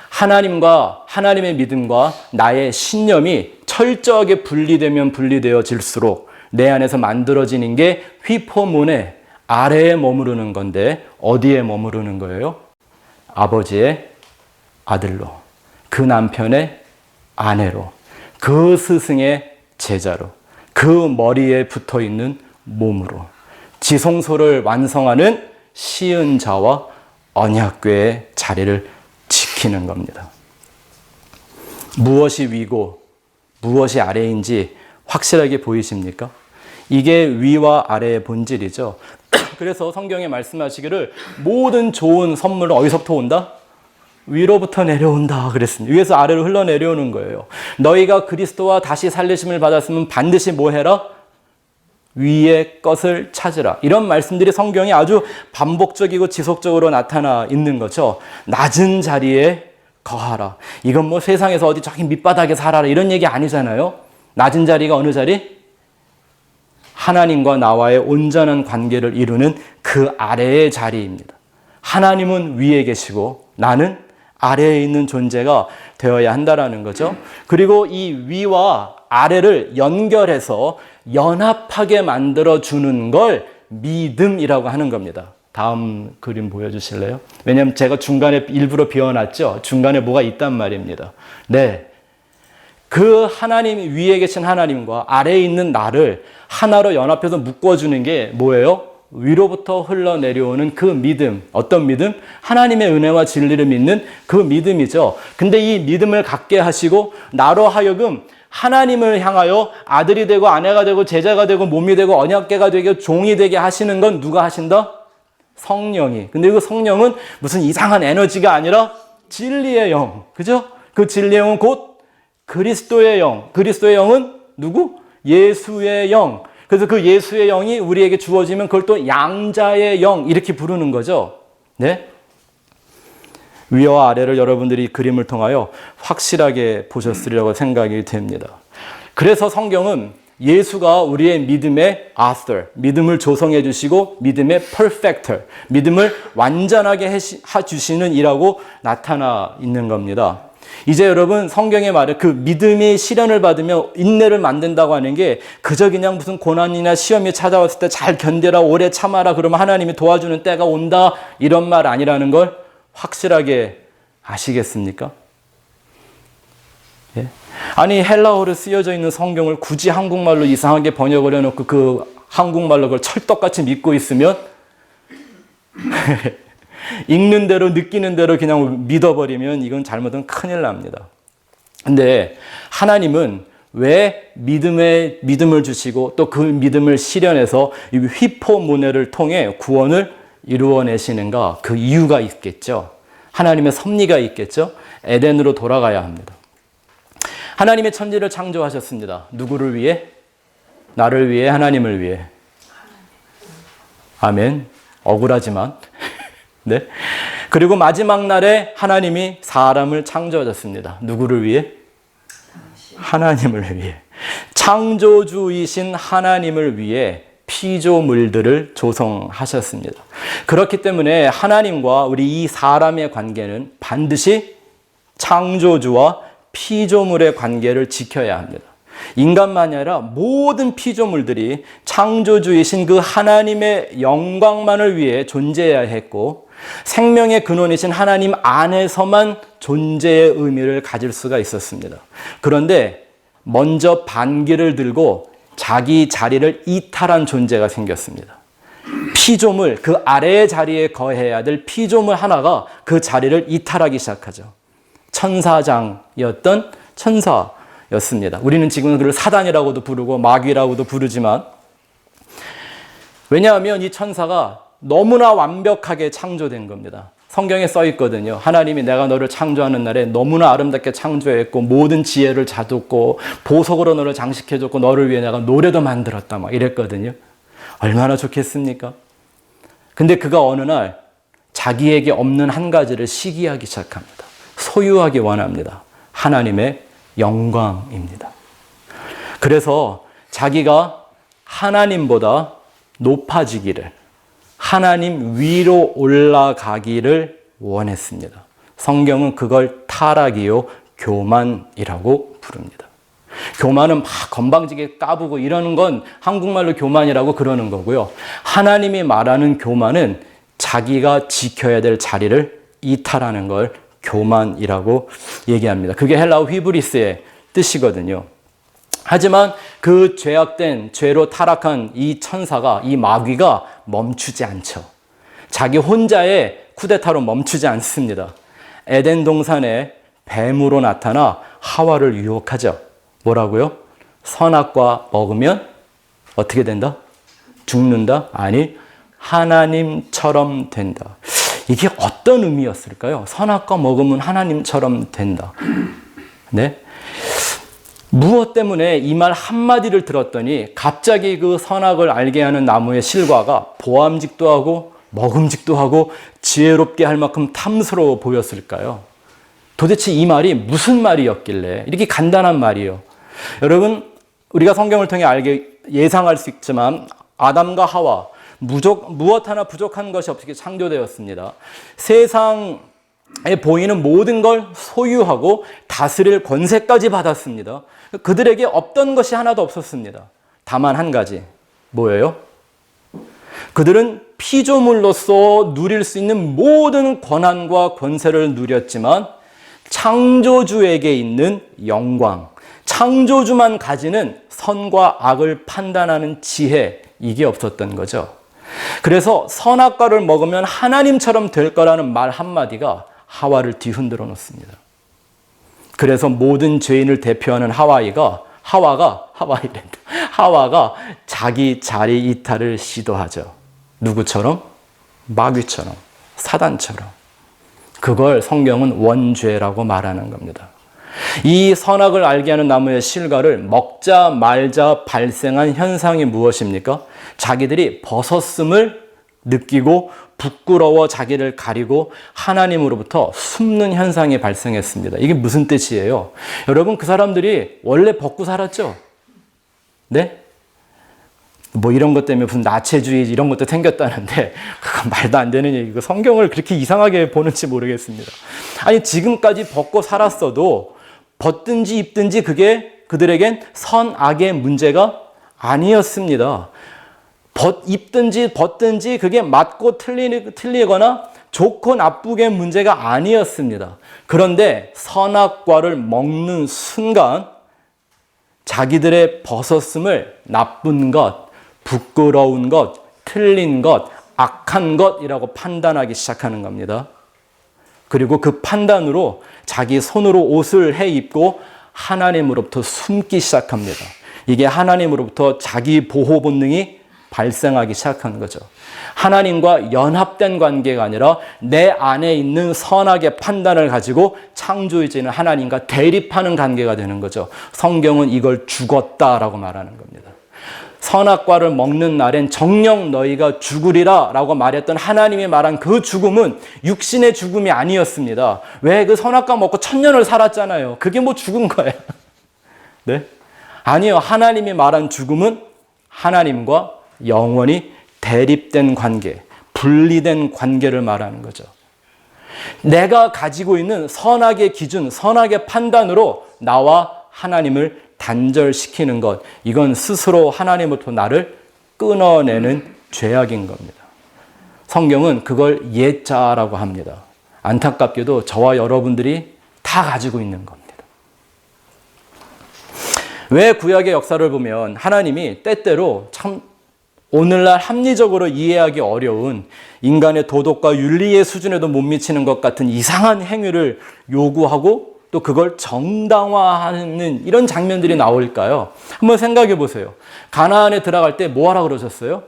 하나님의 믿음과 나의 신념이 철저하게 분리되면 분리되어질수록 내 안에서 만들어지는 게 휘포문의 아래에 머무르는 건데 어디에 머무르는 거예요? 아버지의 아들로, 그 남편의 아내로, 그 스승의 제자로, 그 머리에 붙어있는 몸으로 지성소를 완성하는 시은자와 언약궤의 자리를 지키는 겁니다. 무엇이 위고 무엇이 아래인지 확실하게 보이십니까? 이게 위와 아래의 본질이죠. 그래서 성경에 말씀하시기를 모든 좋은 선물은 어디서부터 온다? 위로부터 내려온다 그랬습니다. 위에서 아래로 흘러내려오는 거예요. 너희가 그리스도와 다시 살리심을 받았으면 반드시 뭐 해라? 위의 것을 찾으라. 이런 말씀들이 성경에 아주 반복적이고 지속적으로 나타나 있는 거죠. 낮은 자리에 거하라. 이건 뭐 세상에서 어디 저기 밑바닥에 살아라 이런 얘기 아니잖아요. 낮은 자리가 어느 자리? 하나님과 나와의 온전한 관계를 이루는 그 아래의 자리입니다. 하나님은 위에 계시고 나는 아래에 있는 존재가 되어야 한다라는 거죠. 그리고 이 위와 아래를 연결해서 연합하게 만들어주는 걸 믿음이라고 하는 겁니다. 다음 그림 보여주실래요? 왜냐하면 제가 중간에 일부러 비워놨죠. 중간에 뭐가 있단 말입니다. 네, 그 하나님 위에 계신 하나님과 아래에 있는 나를 하나로 연합해서 묶어주는 게 뭐예요? 위로부터 흘러내려오는 그 믿음. 어떤 믿음? 하나님의 은혜와 진리를 믿는 그 믿음이죠. 근데 이 믿음을 갖게 하시고 나로 하여금 하나님을 향하여 아들이 되고 아내가 되고 제자가 되고 몸이 되고 언약궤가 되고 종이 되게 하시는 건 누가 하신다? 성령이. 근데 그 성령은 무슨 이상한 에너지가 아니라 진리의 영. 그죠? 그 진리의 영은 곧 그리스도의 영. 그리스도의 영은 누구? 예수의 영. 그래서 그 예수의 영이 우리에게 주어지면 그걸 또 양자의 영 이렇게 부르는 거죠. 네? 위와 아래를 여러분들이 그림을 통하여 확실하게 보셨으리라고 생각이 됩니다. 그래서 성경은 예수가 우리의 믿음의 author, 믿음을 조성해 주시고 믿음의 perfecter, 믿음을 완전하게 해주시는 이라고 나타나 있는 겁니다. 이제 여러분 성경의 말에 그 믿음이 실현을 받으며 인내를 만든다고 하는 게 그저 그냥 무슨 고난이나 시험이 찾아왔을 때 잘 견뎌라 오래 참아라 그러면 하나님이 도와주는 때가 온다 이런 말 아니라는 걸 확실하게 아시겠습니까? 예? 아니 헬라어로 쓰여져 있는 성경을 굳이 한국말로 이상하게 번역을 해놓고 그 한국말로 그걸 철떡같이 믿고 있으면 읽는 대로 느끼는 대로 그냥 믿어버리면 이건 잘못하면 큰일 납니다. 근데 하나님은 왜 믿음을 주시고 또 그 믿음을 실현해서 이 휘포문회를 통해 구원을 이루어내시는가? 그 이유가 있겠죠. 하나님의 섭리가 있겠죠. 에덴으로 돌아가야 합니다. 하나님의 천지를 창조하셨습니다. 누구를 위해? 나를 위해, 하나님을 위해. 아멘. 억울하지만. 네. 그리고 마지막 날에 하나님이 사람을 창조하셨습니다. 누구를 위해? 하나님을 위해. 창조주이신 하나님을 위해 피조물들을 조성하셨습니다. 그렇기 때문에 하나님과 우리 이 사람의 관계는 반드시 창조주와 피조물의 관계를 지켜야 합니다. 인간만이 아니라 모든 피조물들이 창조주이신 그 하나님의 영광만을 위해 존재해야 했고 생명의 근원이신 하나님 안에서만 존재의 의미를 가질 수가 있었습니다. 그런데 먼저 반기를 들고 자기 자리를 이탈한 존재가 생겼습니다. 피조물, 그 아래의 자리에 거해야 될 피조물 하나가 그 자리를 이탈하기 시작하죠. 천사장이었던 천사였습니다. 우리는 지금 그를 사단이라고도 부르고 마귀라고도 부르지만 왜냐하면 이 천사가 너무나 완벽하게 창조된 겁니다. 성경에 써 있거든요. 하나님이 내가 너를 창조하는 날에 너무나 아름답게 창조했고 모든 지혜를 줬고 보석으로 너를 장식해줬고 너를 위해 내가 노래도 만들었다 막 이랬거든요. 얼마나 좋겠습니까? 근데 그가 어느 날 자기에게 없는 한 가지를 시기하기 시작합니다. 소유하기 원합니다. 하나님의 영광입니다. 그래서 자기가 하나님보다 높아지기를, 하나님 위로 올라가기를 원했습니다. 성경은 그걸 타락이요 교만이라고 부릅니다. 교만은 막 건방지게 까부고 이러는 건 한국말로 교만이라고 그러는 거고요. 하나님이 말하는 교만은 자기가 지켜야 될 자리를 이탈하는 걸 교만이라고 얘기합니다. 그게 헬라어 휘브리스의 뜻이거든요. 하지만 그 죄악된 죄로 타락한 이 천사가, 이 마귀가 멈추지 않죠. 자기 혼자의 쿠데타로 멈추지 않습니다. 에덴 동산에 뱀으로 나타나 하와를 유혹하죠. 뭐라고요? 선악과 먹으면 어떻게 된다? 죽는다? 아니, 하나님처럼 된다. 이게 어떤 의미였을까요? 선악과 먹으면 하나님처럼 된다. 네? 무엇 때문에 이 말 한마디를 들었더니 갑자기 그 선악을 알게 하는 나무의 실과가 보암직도 하고 먹음직도 하고 지혜롭게 할 만큼 탐스러워 보였을까요? 도대체 이 말이 무슨 말이었길래 이렇게 간단한 말이에요. 여러분, 우리가 성경을 통해 예상할 수 있지만 아담과 하와 무엇 하나 부족한 것이 없이 창조되었습니다. 세상에 보이는 모든 걸 소유하고 다스릴 권세까지 받았습니다. 그들에게 없던 것이 하나도 없었습니다. 다만 한 가지, 뭐예요? 그들은 피조물로서 누릴 수 있는 모든 권한과 권세를 누렸지만 창조주에게 있는 영광, 창조주만 가지는 선과 악을 판단하는 지혜, 이게 없었던 거죠. 그래서 선악과를 먹으면 하나님처럼 될 거라는 말 한마디가 하와를 뒤흔들어 놓습니다. 그래서 모든 죄인을 대표하는 하와가 자기 자리 이탈을 시도하죠. 누구처럼? 마귀처럼, 사단처럼. 그걸 성경은 원죄라고 말하는 겁니다. 이 선악을 알게 하는 나무의 실과를 먹자 말자 발생한 현상이 무엇입니까? 자기들이 벗었음을 느끼고 부끄러워 자기를 가리고 하나님으로부터 숨는 현상이 발생했습니다. 이게 무슨 뜻이에요? 여러분, 그 사람들이 원래 벗고 살았죠? 네? 뭐 이런 것 때문에 무슨 나체주의 이런 것도 생겼다는데 그건 말도 안 되는 얘기고 성경을 그렇게 이상하게 보는지 모르겠습니다. 아니, 지금까지 벗고 살았어도 벗든지 입든지 그게 그들에겐 선악의 문제가 아니었습니다. 입든지 벗든지 그게 맞고 틀리거나 좋고 나쁘게 문제가 아니었습니다. 그런데 선악과를 먹는 순간 자기들의 벗었음을 나쁜 것, 부끄러운 것, 틀린 것, 악한 것이라고 판단하기 시작하는 겁니다. 그리고 그 판단으로 자기 손으로 옷을 해 입고 하나님으로부터 숨기 시작합니다. 이게 하나님으로부터 자기 보호 본능이 발생하기 시작한 거죠. 하나님과 연합된 관계가 아니라 내 안에 있는 선악의 판단을 가지고 창조주이신 하나님과 대립하는 관계가 되는 거죠. 성경은 이걸 죽었다라고 말하는 겁니다. 선악과를 먹는 날엔 정녕 너희가 죽으리라 라고 말했던 하나님이 말한 그 죽음은 육신의 죽음이 아니었습니다. 왜? 그 선악과 먹고 1000년을 살았잖아요. 그게 뭐 죽은 거예요. 네? 아니요. 하나님이 말한 죽음은 하나님과 영원히 대립된 관계, 분리된 관계를 말하는 거죠. 내가 가지고 있는 선악의 기준, 선악의 판단으로 나와 하나님을 단절시키는 것, 이건 스스로 하나님으로부터 나를 끊어내는 죄악인 겁니다. 성경은 그걸 예자라고 합니다. 안타깝게도 저와 여러분들이 다 가지고 있는 겁니다. 왜 구약의 역사를 보면 하나님이 때때로 참 오늘날 합리적으로 이해하기 어려운 인간의 도덕과 윤리의 수준에도 못 미치는 것 같은 이상한 행위를 요구하고 또 그걸 정당화하는 이런 장면들이 나올까요? 한번 생각해 보세요. 가나안에 들어갈 때 뭐 하라 그러셨어요?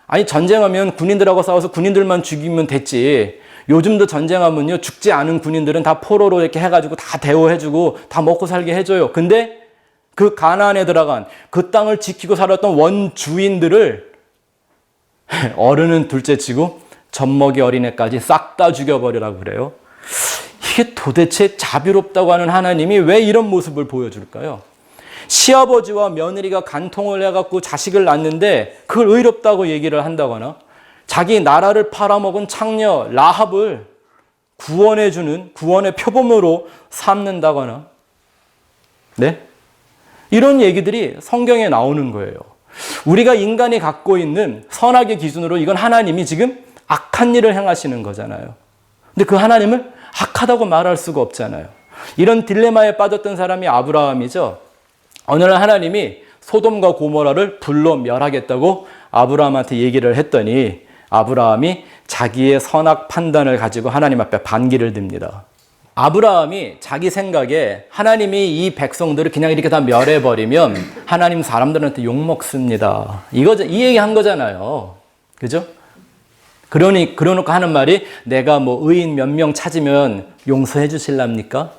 아니, 전쟁하면 군인들하고 싸워서 군인들만 죽이면 됐지. 요즘도 전쟁하면요, 죽지 않은 군인들은 다 포로로 이렇게 해가지고 다 대우해주고 다 먹고 살게 해줘요. 근데 그 가나안에 들어간 그 땅을 지키고 살았던 원주인들을 어른은 둘째 치고 젖먹이 어린애까지 싹 다 죽여버리라고 그래요. 이렇게 도대체 자비롭다고 하는 하나님이 왜 이런 모습을 보여줄까요? 시아버지와 며느리가 간통을 해갖고 자식을 낳는데 그걸 의롭다고 얘기를 한다거나, 자기 나라를 팔아먹은 창녀 라합을 구원해주는 구원의 표범으로 삼는다거나, 네? 이런 얘기들이 성경에 나오는 거예요. 우리가 인간이 갖고 있는 선악의 기준으로 이건 하나님이 지금 악한 일을 행하시는 거잖아요. 근데 그 하나님을 악하다고 말할 수가 없잖아요. 이런 딜레마에 빠졌던 사람이 아브라함이죠. 어느 날 하나님이 소돔과 고모라를 불로 멸하겠다고 아브라함한테 얘기를 했더니 아브라함이 자기의 선악 판단을 가지고 하나님 앞에 반기를 듭니다. 아브라함이 자기 생각에 하나님이 이 백성들을 그냥 이렇게 다 멸해버리면 하나님 사람들한테 욕먹습니다. 이 얘기 한 거잖아요. 그죠? 그러놓고 하는 말이 내가 뭐 의인 몇 명 찾으면 용서해 주실랍니까?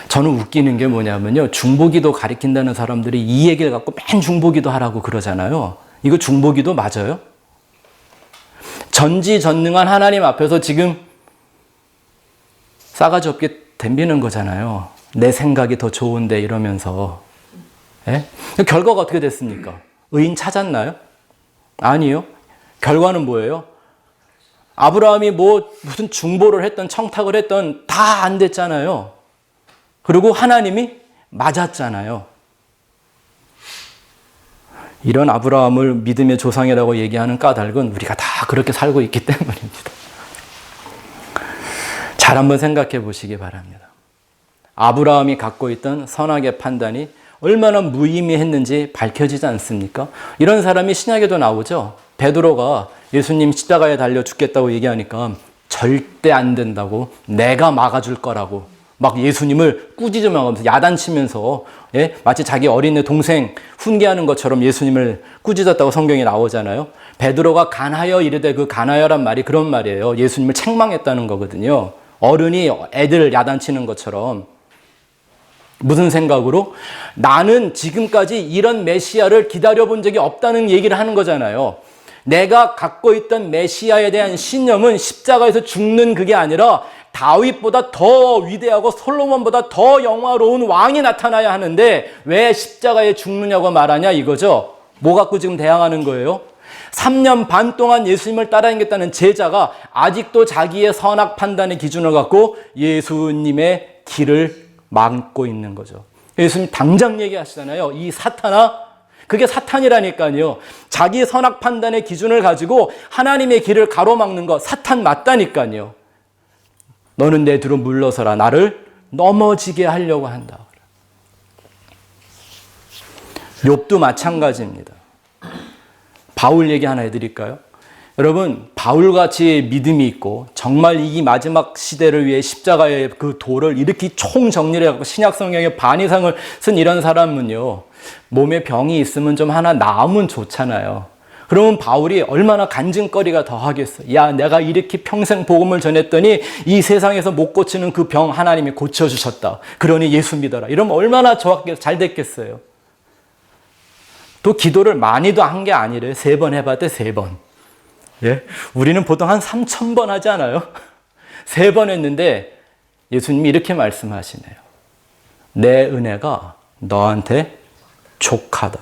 저는 웃기는 게 뭐냐면요. 중보기도 가리킨다는 사람들이 이 얘기를 갖고 맨 중보기도 하라고 그러잖아요. 이거 중보기도 맞아요? 전지전능한 하나님 앞에서 지금 싸가지 없게 덤비는 거잖아요. 내 생각이 더 좋은데 이러면서. 예? 결과가 어떻게 됐습니까? 의인 찾았나요? 아니요. 결과는 뭐예요? 아브라함이 무슨 중보를 했던 청탁을 했던 다 안 됐잖아요. 그리고 하나님이 맞았잖아요. 이런 아브라함을 믿음의 조상이라고 얘기하는 까닭은 우리가 다 그렇게 살고 있기 때문입니다. 잘 한번 생각해 보시기 바랍니다. 아브라함이 갖고 있던 선악의 판단이 얼마나 무의미했는지 밝혀지지 않습니까? 이런 사람이 신약에도 나오죠. 베드로가 예수님 십자가에 달려 죽겠다고 얘기하니까 절대 안 된다고, 내가 막아줄 거라고 막 예수님을 꾸짖으면서 야단치면서, 예? 마치 자기 어린애 동생 훈계하는 것처럼 예수님을 꾸짖었다고 성경에 나오잖아요. 베드로가 간하여 이르되, 그 간하여란 말이 그런 말이에요. 예수님을 책망했다는 거거든요. 어른이 애들 야단치는 것처럼. 무슨 생각으로? 나는 지금까지 이런 메시아를 기다려본 적이 없다는 얘기를 하는 거잖아요. 내가 갖고 있던 메시아에 대한 신념은 십자가에서 죽는 그게 아니라 다윗보다 더 위대하고 솔로몬보다 더 영화로운 왕이 나타나야 하는데 왜 십자가에 죽느냐고 말하냐 이거죠. 뭐 갖고 지금 대항하는 거예요? 3년 반 동안 예수님을 따라다녔다는 제자가 아직도 자기의 선악 판단의 기준을 갖고 예수님의 길을 막고 있는 거죠. 예수님 당장 얘기하시잖아요. 이 사탄아, 그게 사탄이라니까요. 자기 선악 판단의 기준을 가지고 하나님의 길을 가로막는 거 사탄 맞다니까요. 너는 내 뒤로 물러서라. 나를 넘어지게 하려고 한다. 욥도 마찬가지입니다. 바울 얘기 하나 해드릴까요? 여러분, 바울같이 믿음이 있고 정말 이 마지막 시대를 위해 십자가의 그 도를 이렇게 총정리를 해갖고 신약성경의 반 이상을 쓴 이런 사람은요, 몸에 병이 있으면 좀 하나 나으면 좋잖아요. 그러면 바울이 얼마나 간증거리가 더 하겠어. 야, 내가 이렇게 평생 복음을 전했더니 이 세상에서 못 고치는 그 병 하나님이 고쳐주셨다. 그러니 예수 믿어라. 이러면 얼마나 잘 됐겠어요. 또 기도를 많이도 한 게 아니래요. 3번 해봤대, 3번. 예? 우리는 보통 한 3,000번 하지 않아요? 3번 했는데 예수님이 이렇게 말씀하시네요. 내 은혜가 너한테 족하다.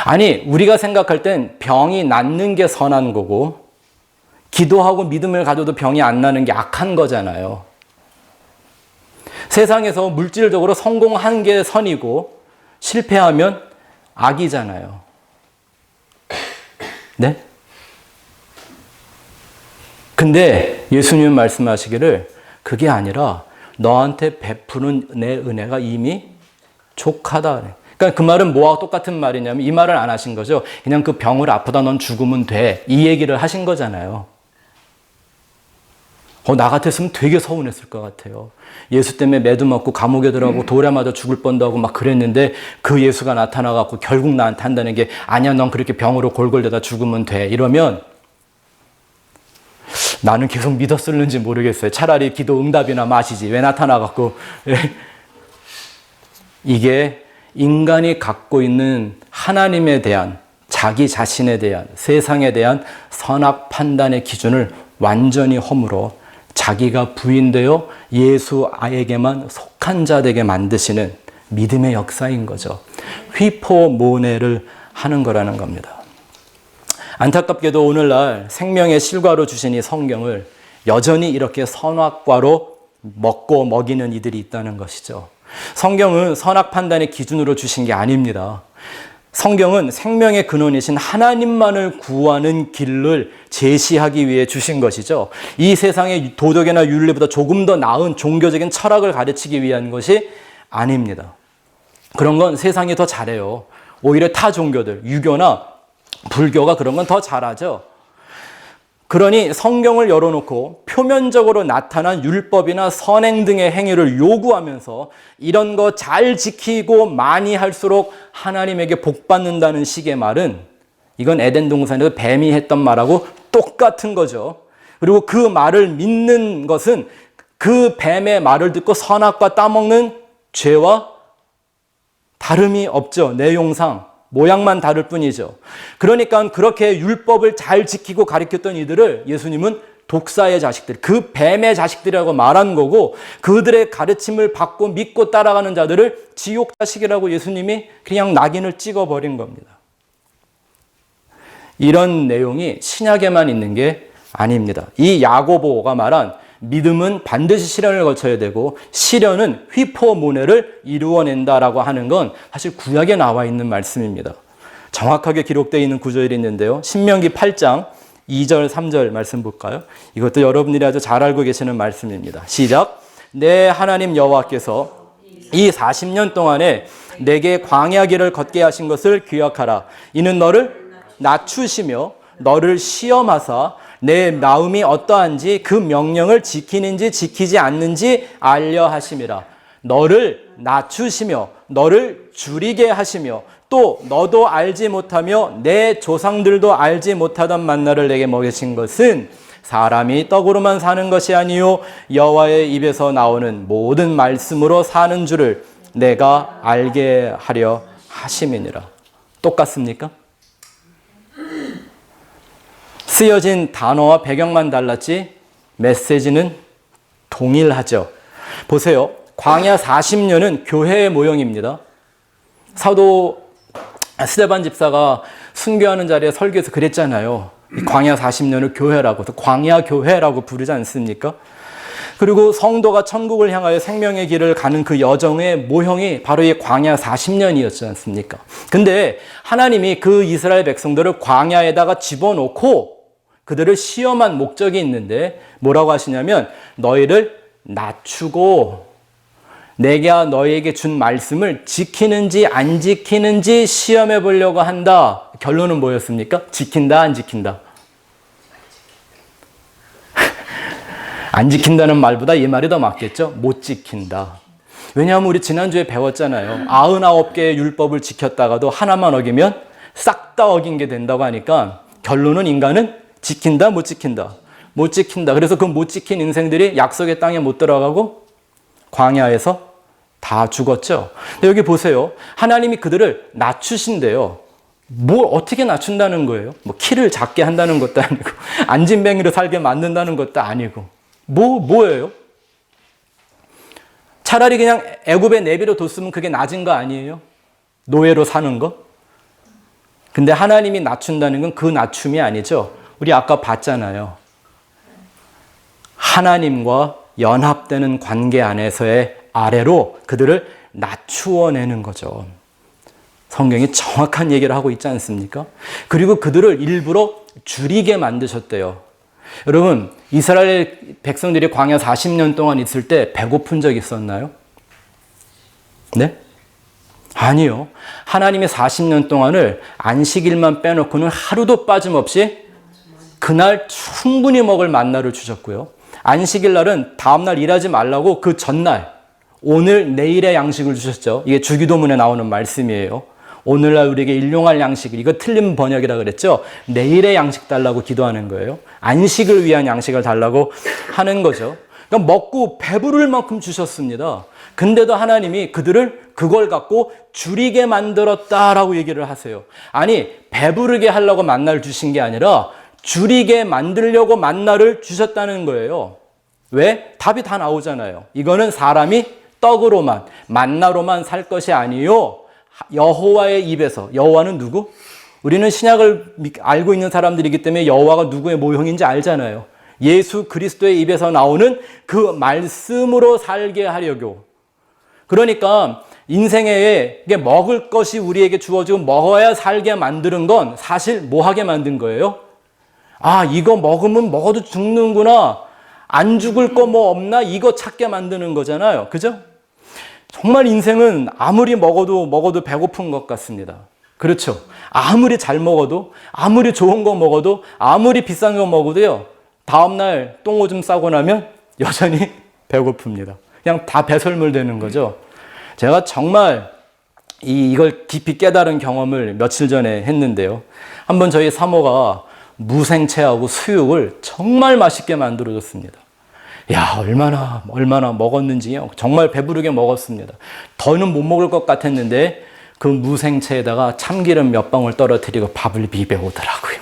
아니, 우리가 생각할 땐 병이 낫는 게 선한 거고 기도하고 믿음을 가져도 병이 안 나는 게 악한 거잖아요. 세상에서 물질적으로 성공한 게 선이고 실패하면 악이잖아요. 네? 근데 예수님은 말씀하시기를 그게 아니라 너한테 베푸는 내 은혜가 이미 족하다. 그러니까 그 말은 뭐와 똑같은 말이냐면 이 말을 안 하신 거죠. 그냥 그 병을 아프다 넌 죽으면 돼. 이 얘기를 하신 거잖아요. 나 같았으면 되게 서운했을 것 같아요. 예수 때문에 매도 맞고 감옥에 들어가고 돌에 맞아 죽을 뻔도 하고 막 그랬는데 그 예수가 나타나갖고 결국 나한테 한다는 게 아니야 넌 그렇게 병으로 골골대다 죽으면 돼. 이러면 나는 계속 믿었을는지 모르겠어요. 차라리 기도 응답이나 마시지. 왜 나타나갖고. 이게 인간이 갖고 있는 하나님에 대한, 자기 자신에 대한, 세상에 대한 선악 판단의 기준을 완전히 허물어 자기가 부인되어 예수 아에게만 속한 자 되게 만드시는 믿음의 역사인 거죠. 휘포모네를 하는 거라는 겁니다. 안타깝게도 오늘날 생명의 실과로 주신 이 성경을 여전히 이렇게 선악과로 먹고 먹이는 이들이 있다는 것이죠. 성경은 선악 판단의 기준으로 주신 게 아닙니다. 성경은 생명의 근원이신 하나님만을 구하는 길을 제시하기 위해 주신 것이죠. 이 세상의 도덕이나 윤리보다 조금 더 나은 종교적인 철학을 가르치기 위한 것이 아닙니다. 그런 건 세상이 더 잘해요. 오히려 타 종교들, 유교나 불교가 그런 건 더 잘하죠. 그러니 성경을 열어놓고 표면적으로 나타난 율법이나 선행 등의 행위를 요구하면서 이런 거 잘 지키고 많이 할수록 하나님에게 복 받는다는 식의 말은 이건 에덴 동산에서 뱀이 했던 말하고 똑같은 거죠. 그리고 그 말을 믿는 것은 그 뱀의 말을 듣고 선악과 따먹는 죄와 다름이 없죠. 내용상. 모양만 다를 뿐이죠. 그러니까 그렇게 율법을 잘 지키고 가르쳤던 이들을 예수님은 독사의 자식들, 그 뱀의 자식들이라고 말한 거고 그들의 가르침을 받고 믿고 따라가는 자들을 지옥 자식이라고 예수님이 그냥 낙인을 찍어버린 겁니다. 이런 내용이 신약에만 있는 게 아닙니다. 이 야고보가 말한 믿음은 반드시 시련을 거쳐야 되고 시련은 휘포모네를 이루어낸다라고 하는 건 사실 구약에 나와 있는 말씀입니다. 정확하게 기록되어 있는 구절이 있는데요. 신명기 8장 2절 3절 말씀 볼까요? 이것도 여러분들이 아주 잘 알고 계시는 말씀입니다. 시작. 내 하나님 여호와께서 이 40년 동안에 내게 광야 길을 걷게 하신 것을 기억하라. 이는 너를 낮추시며 너를 시험하사 내 마음이 어떠한지 그 명령을 지키는지 지키지 않는지 알려 하심이라. 너를 낮추시며 너를 줄이게 하시며 또 너도 알지 못하며 내 조상들도 알지 못하던 만나를 내게 먹이신 것은 사람이 떡으로만 사는 것이 아니요 여호와의 입에서 나오는 모든 말씀으로 사는 줄을 내가 알게 하려 하심이니라. 똑같습니까? 쓰여진 단어와 배경만 달랐지 메시지는 동일하죠. 보세요. 광야 40년은 교회의 모형입니다. 사도 스데반 집사가 순교하는 자리에 설교에서 그랬잖아요. 이 광야 40년을 교회라고, 광야 교회라고 부르지 않습니까? 그리고 성도가 천국을 향하여 생명의 길을 가는 그 여정의 모형이 바로 이 광야 40년이었지 않습니까? 근데 하나님이 그 이스라엘 백성들을 광야에다가 집어넣고 그들을 시험한 목적이 있는데 뭐라고 하시냐면 너희를 낮추고 내가 너희에게 준 말씀을 지키는지 안 지키는지 시험해 보려고 한다. 결론은 뭐였습니까? 지킨다, 안 지킨다? 안 지킨다는 말보다 이 말이 더 맞겠죠? 못 지킨다. 왜냐하면 우리 지난주에 배웠잖아요. 99개의 율법을 지켰다가도 하나만 어기면 싹 다 어긴 게 된다고 하니까 결론은 인간은 지킨다, 못 지킨다? 못 지킨다. 그래서 그 못 지킨 인생들이 약속의 땅에 못 들어가고 광야에서 다 죽었죠. 근데 여기 보세요. 하나님이 그들을 낮추신대요. 뭘 어떻게 낮춘다는 거예요? 뭐 키를 작게 한다는 것도 아니고 안진뱅이로 살게 만든다는 것도 아니고 뭐예요? 차라리 그냥 애굽에 내비로 뒀으면 그게 낮은 거 아니에요? 노예로 사는 거? 근데 하나님이 낮춘다는 건 그 낮춤이 아니죠. 우리 아까 봤잖아요. 하나님과 연합되는 관계 안에서의 아래로 그들을 낮추어내는 거죠. 성경이 정확한 얘기를 하고 있지 않습니까? 그리고 그들을 일부러 줄이게 만드셨대요. 여러분, 이스라엘 백성들이 광야 40년 동안 있을 때 배고픈 적 있었나요? 네? 아니요. 하나님의 40년 동안을 안식일만 빼놓고는 하루도 빠짐없이 그날 충분히 먹을 만나를 주셨고요. 안식일 날은 다음날 일하지 말라고 그 전날 오늘 내일의 양식을 주셨죠. 이게 주기도문에 나오는 말씀이에요. 오늘날 우리에게 일용할 양식, 이거 틀린 번역이라 그랬죠. 내일의 양식 달라고 기도하는 거예요. 안식을 위한 양식을 달라고 하는 거죠. 그러니까 먹고 배부를 만큼 주셨습니다. 근데도 하나님이 그들을 그걸 갖고 줄이게 만들었다라고 얘기를 하세요. 아니, 배부르게 하려고 만나를 주신 게 아니라 줄이게 만들려고 만나를 주셨다는 거예요. 왜? 답이 다 나오잖아요. 이거는 사람이 떡으로만, 만나로만 살 것이 아니요. 여호와의 입에서. 여호와는 누구? 우리는 신약을 알고 있는 사람들이기 때문에 여호와가 누구의 모형인지 알잖아요. 예수 그리스도의 입에서 나오는 그 말씀으로 살게 하려고. 그러니까 인생에 먹을 것이 우리에게 주어지고 먹어야 살게 만드는 건 사실 뭐 하게 만든 거예요? 아, 이거 먹어도 죽는구나. 안 죽을 거 뭐 없나? 이거 찾게 만드는 거잖아요. 그죠? 정말 인생은 아무리 먹어도 배고픈 것 같습니다. 그렇죠? 아무리 잘 먹어도, 아무리 좋은 거 먹어도, 아무리 비싼 거 먹어도요, 다음날 똥오줌 싸고 나면 여전히 배고픕니다. 그냥 다 배설물 되는 거죠. 제가 정말 이걸 깊이 깨달은 경험을 며칠 전에 했는데요. 한번 저희 사모가 무생채하고 수육을 정말 맛있게 만들어줬습니다. 야, 얼마나 먹었는지요. 정말 배부르게 먹었습니다. 더는 못 먹을 것 같았는데 그 무생채에다가 참기름 몇 방울 떨어뜨리고 밥을 비벼오더라고요.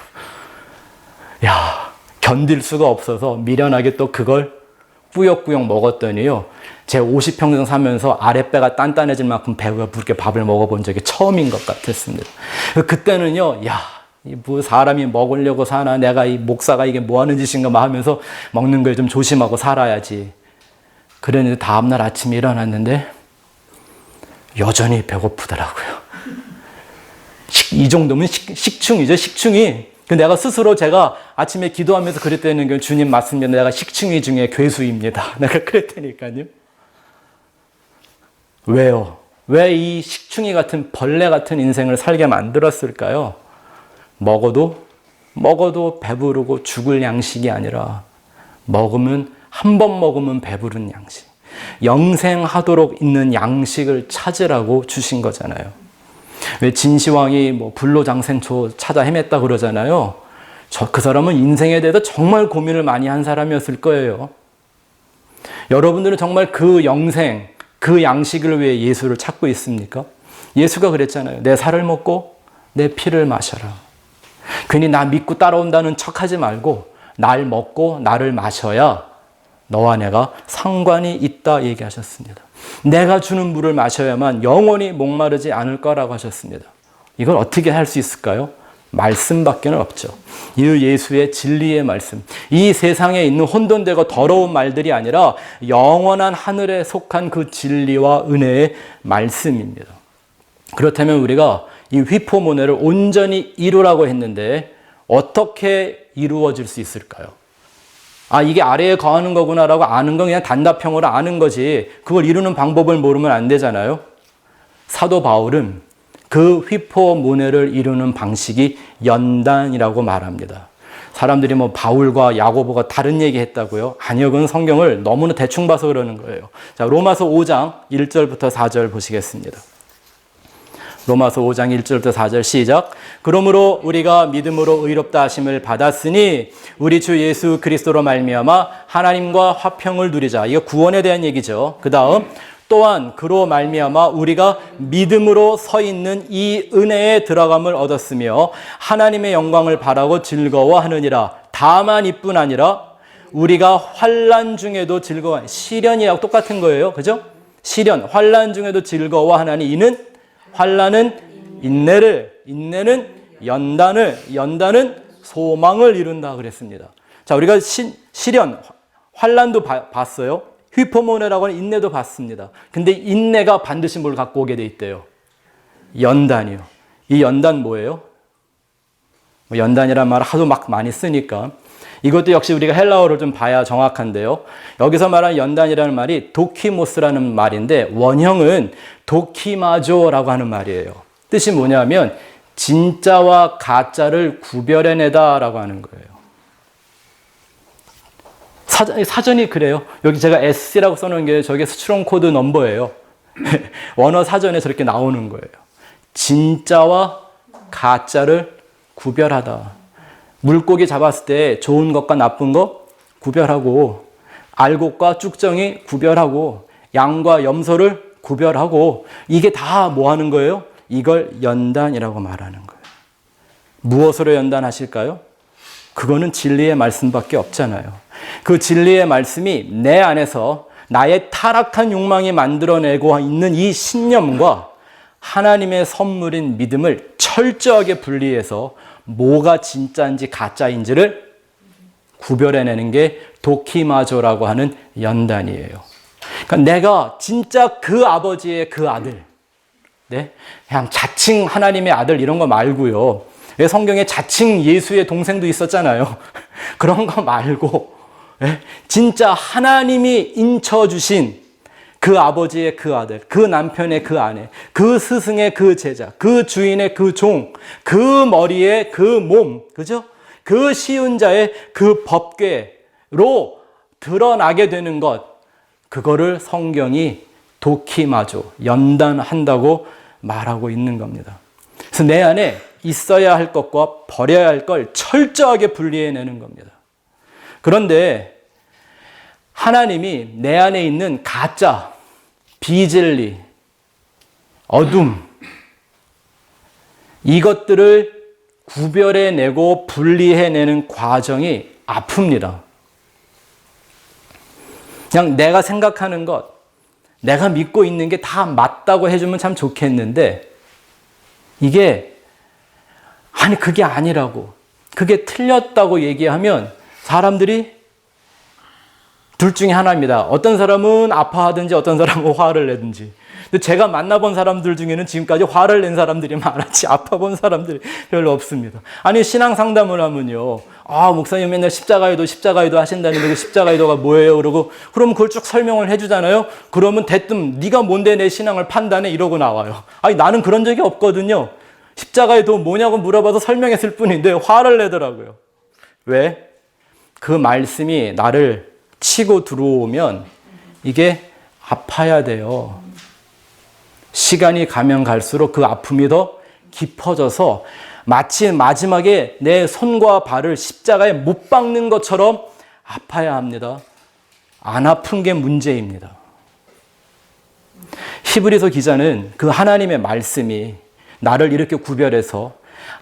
야, 견딜 수가 없어서 미련하게 또 그걸 꾸역꾸역 먹었더니요. 제 50평생 사면서 아랫배가 단단해질 만큼 배가 부르게 밥을 먹어본 적이 처음인 것 같았습니다. 그때는요, 야, 뭐 사람이 먹으려고 사나, 내가 이 목사가 이게 뭐 하는 짓인가 하면서 먹는 걸 좀 조심하고 살아야지. 그랬는데 다음날 아침에 일어났는데 여전히 배고프더라고요. 이 정도면 식충이죠, 식충이. 내가 스스로 제가 아침에 기도하면서 그랬다는 게 주님 맞습니다. 내가 식충이 중에 괴수입니다. 내가 그랬다니까요. 왜요? 왜 이 식충이 같은 벌레 같은 인생을 살게 만들었을까요? 먹어도 배부르고 죽을 양식이 아니라 한 번 먹으면 배부른 양식. 영생하도록 있는 양식을 찾으라고 주신 거잖아요. 왜 진시황이 불로장생초 찾아 헤맸다 그러잖아요. 그 사람은 인생에 대해서 정말 고민을 많이 한 사람이었을 거예요. 여러분들은 정말 그 영생, 그 양식을 위해 예수를 찾고 있습니까? 예수가 그랬잖아요. 내 살을 먹고 내 피를 마셔라. 괜히 나 믿고 따라온다는 척하지 말고 날 먹고 나를 마셔야 너와 내가 상관이 있다 얘기하셨습니다. 내가 주는 물을 마셔야만 영원히 목마르지 않을 거라고 하셨습니다. 이걸 어떻게 할 수 있을까요? 말씀밖에 없죠. 이 예수의 진리의 말씀. 이 세상에 있는 혼돈되고 더러운 말들이 아니라 영원한 하늘에 속한 그 진리와 은혜의 말씀입니다. 그렇다면 우리가 이 휘포모네를 온전히 이루라고 했는데 어떻게 이루어질 수 있을까요? 아, 이게 아래에 거하는 거구나라고 아는 건 그냥 단답형으로 아는 거지 그걸 이루는 방법을 모르면 안 되잖아요. 사도 바울은 그 휘포모네를 이루는 방식이 연단이라고 말합니다. 사람들이 바울과 야고보가 다른 얘기 했다고요? 아니요, 그건 성경을 너무나 대충 봐서 그러는 거예요. 자, 로마서 5장 1절부터 4절 보시겠습니다. 로마서 5장 1절부터 4절 시작. 그러므로 우리가 믿음으로 의롭다 하심을 받았으니 우리 주 예수 그리스도로 말미암아 하나님과 화평을 누리자. 이거 구원에 대한 얘기죠. 그 다음 또한 그로 말미암아 우리가 믿음으로 서 있는 이 은혜에 들어감을 얻었으며 하나님의 영광을 바라고 즐거워하느니라. 다만 이뿐 아니라 우리가 환난 중에도 즐거워. 시련이랑 똑같은 거예요. 그죠? 시련, 환난 중에도 즐거워하나니 이는 환난은 인내를, 인내는 연단은 소망을 이룬다 그랬습니다. 자, 우리가 시련, 환난도 봤어요. 휘포모네라고 하는 인내도 봤습니다. 근데 인내가 반드시 뭘 갖고 오게 돼 있대요. 연단이요. 이 연단 뭐예요? 연단이란 말을 하도 많이 쓰니까 이것도 역시 우리가 헬라어를 좀 봐야 정확한데요. 여기서 말하는 연단이라는 말이 도키모스라는 말인데 원형은 도키마조라고 하는 말이에요. 뜻이 뭐냐면 진짜와 가짜를 구별해내다라고 하는 거예요. 사전이 그래요. 여기 제가 SC라고 써놓은 게 저게 스트롱 코드 넘버예요. 원어 사전에 저렇게 나오는 거예요. 진짜와 가짜를 구별하다. 물고기 잡았을 때 좋은 것과 나쁜 것 구별하고 알곡과 쭉정이 구별하고 양과 염소를 구별하고 이게 다 뭐 하는 거예요? 이걸 연단이라고 말하는 거예요. 무엇으로 연단하실까요? 그거는 진리의 말씀밖에 없잖아요. 그 진리의 말씀이 내 안에서 나의 타락한 욕망이 만들어내고 있는 이 신념과 하나님의 선물인 믿음을 철저하게 분리해서 뭐가 진짜인지 가짜인지를 구별해내는 게 도키마조라고 하는 연단이에요. 그러니까 내가 진짜 그 아버지의 그 아들, 네? 그냥 자칭 하나님의 아들 이런 거 말고요. 성경에 자칭 예수의 동생도 있었잖아요. 그런 거 말고 진짜 하나님이 인쳐주신 그 아버지의 그 아들, 그 남편의 그 아내, 그 스승의 그 제자, 그 주인의 그 종, 그 머리의 그 몸, 그죠? 그 시운자의 그 법궤로 드러나게 되는 것, 그거를 성경이 도키마조, 연단한다고 말하고 있는 겁니다. 그래서 내 안에 있어야 할 것과 버려야 할 걸 철저하게 분리해내는 겁니다. 그런데 하나님이 내 안에 있는 가짜, 비진리, 어둠, 이것들을 구별해내고 분리해내는 과정이 아픕니다. 그냥 내가 생각하는 것, 내가 믿고 있는 게 다 맞다고 해주면 참 좋겠는데 이게 아니 그게 아니라고, 그게 틀렸다고 얘기하면 사람들이 둘 중에 하나입니다. 어떤 사람은 아파하든지 어떤 사람은 화를 내든지. 근데 제가 만나본 사람들 중에는 지금까지 화를 낸 사람들이 많았지 아파본 사람들이 별로 없습니다. 아니 신앙 상담을 하면요. 아 목사님 맨날 십자가의도 하신다는데 그 십자가의도가 뭐예요? 그러고 그러면 그걸 쭉 설명을 해주잖아요. 그러면 대뜸 네가 뭔데 내 신앙을 판단해 이러고 나와요. 아니 나는 그런 적이 없거든요. 십자가의도 뭐냐고 물어봐서 설명했을 뿐인데 화를 내더라고요. 왜? 그 말씀이 나를 치고 들어오면 이게 아파야 돼요. 시간이 가면 갈수록 그 아픔이 더 깊어져서 마치 마지막에 내 손과 발을 십자가에 못 박는 것처럼 아파야 합니다. 안 아픈 게 문제입니다. 히브리서 기자는 그 하나님의 말씀이 나를 이렇게 구별해서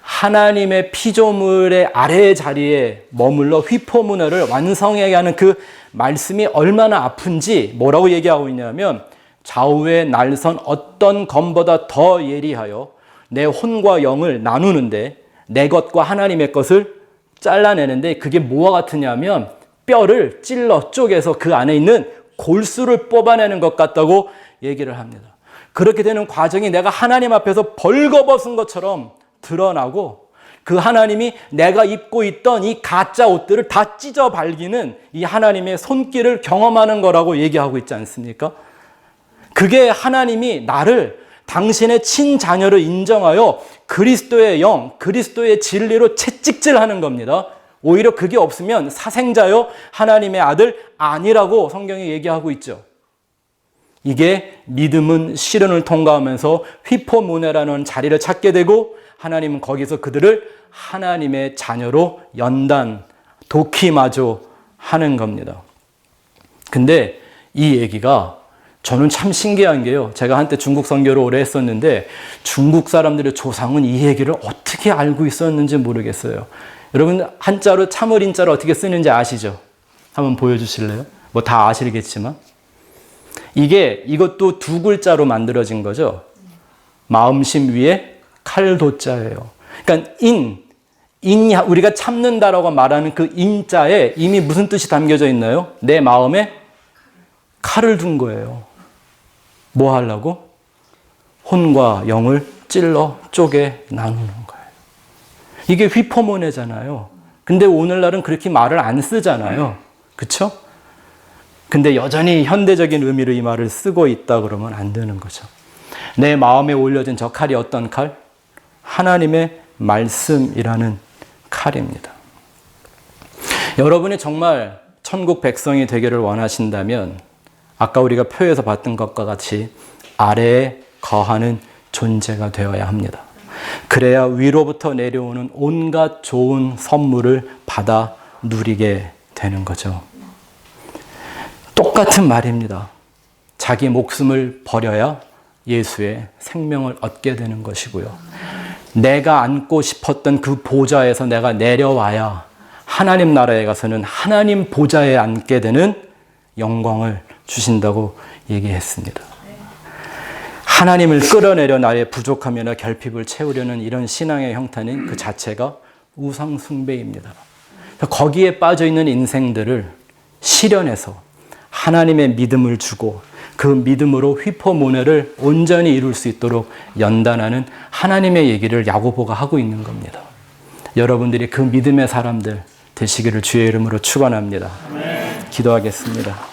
하나님의 피조물의 아래의 자리에 머물러 휘포문화를 완성해야 하는 그 말씀이 얼마나 아픈지 뭐라고 얘기하고 있냐면 좌우의 날선 어떤 검보다 더 예리하여 내 혼과 영을 나누는데 내 것과 하나님의 것을 잘라내는데 그게 뭐와 같으냐면 뼈를 찔러 쪼개서 그 안에 있는 골수를 뽑아내는 것 같다고 얘기를 합니다. 그렇게 되는 과정이 내가 하나님 앞에서 벌거벗은 것처럼 드러나고 그 하나님이 내가 입고 있던 이 가짜 옷들을 다 찢어 발기는 이 하나님의 손길을 경험하는 거라고 얘기하고 있지 않습니까? 그게 하나님이 나를 당신의 친자녀를 인정하여 그리스도의 영, 그리스도의 진리로 채찍질하는 겁니다. 오히려 그게 없으면 사생자요 하나님의 아들 아니라고 성경이 얘기하고 있죠. 이게 믿음은 시련을 통과하면서 휘포문회라는 자리를 찾게 되고 하나님은 거기서 그들을 하나님의 자녀로 연단, 도키마조 하는 겁니다. 근데 이 얘기가 저는 참 신기한 게요. 제가 한때 중국 선교를 오래 했었는데 중국 사람들의 조상은 이 얘기를 어떻게 알고 있었는지 모르겠어요. 여러분 한자로 참을 인자를 어떻게 쓰는지 아시죠? 한번 보여주실래요? 뭐 다 아시겠지만 이것도 두 글자로 만들어진 거죠. 마음심 위에 칼도자예요. 그러니까 우리가 참는다라고 말하는 그 인자에 이미 무슨 뜻이 담겨져 있나요? 내 마음에 칼을 둔 거예요. 뭐 하려고? 혼과 영을 찔러 쪼개 나누는 거예요. 이게 휘포문회잖아요. 근데 오늘날은 그렇게 말을 안 쓰잖아요. 그렇죠? 근데 여전히 현대적인 의미로 이 말을 쓰고 있다 그러면 안 되는 거죠. 내 마음에 올려진 저 칼이 어떤 칼? 하나님의 말씀이라는 칼입니다. 여러분이 정말 천국 백성이 되기를 원하신다면 아까 우리가 표에서 봤던 것과 같이 아래에 거하는 존재가 되어야 합니다. 그래야 위로부터 내려오는 온갖 좋은 선물을 받아 누리게 되는 거죠. 똑같은 말입니다. 자기 목숨을 버려야 예수의 생명을 얻게 되는 것이고요. 내가 앉고 싶었던 그 보좌에서 내가 내려와야 하나님 나라에 가서는 하나님 보좌에 앉게 되는 영광을 주신다고 얘기했습니다. 하나님을 끌어내려 나의 부족함이나 결핍을 채우려는 이런 신앙의 형태는 그 자체가 우상 숭배입니다. 거기에 빠져 있는 인생들을 실현해서 하나님의 믿음을 주고 그 믿음으로 휘포문회를 온전히 이룰 수 있도록 연단하는 하나님의 얘기를 야고보가 하고 있는 겁니다. 여러분들이 그 믿음의 사람들 되시기를 주의 이름으로 축원합니다. 기도하겠습니다.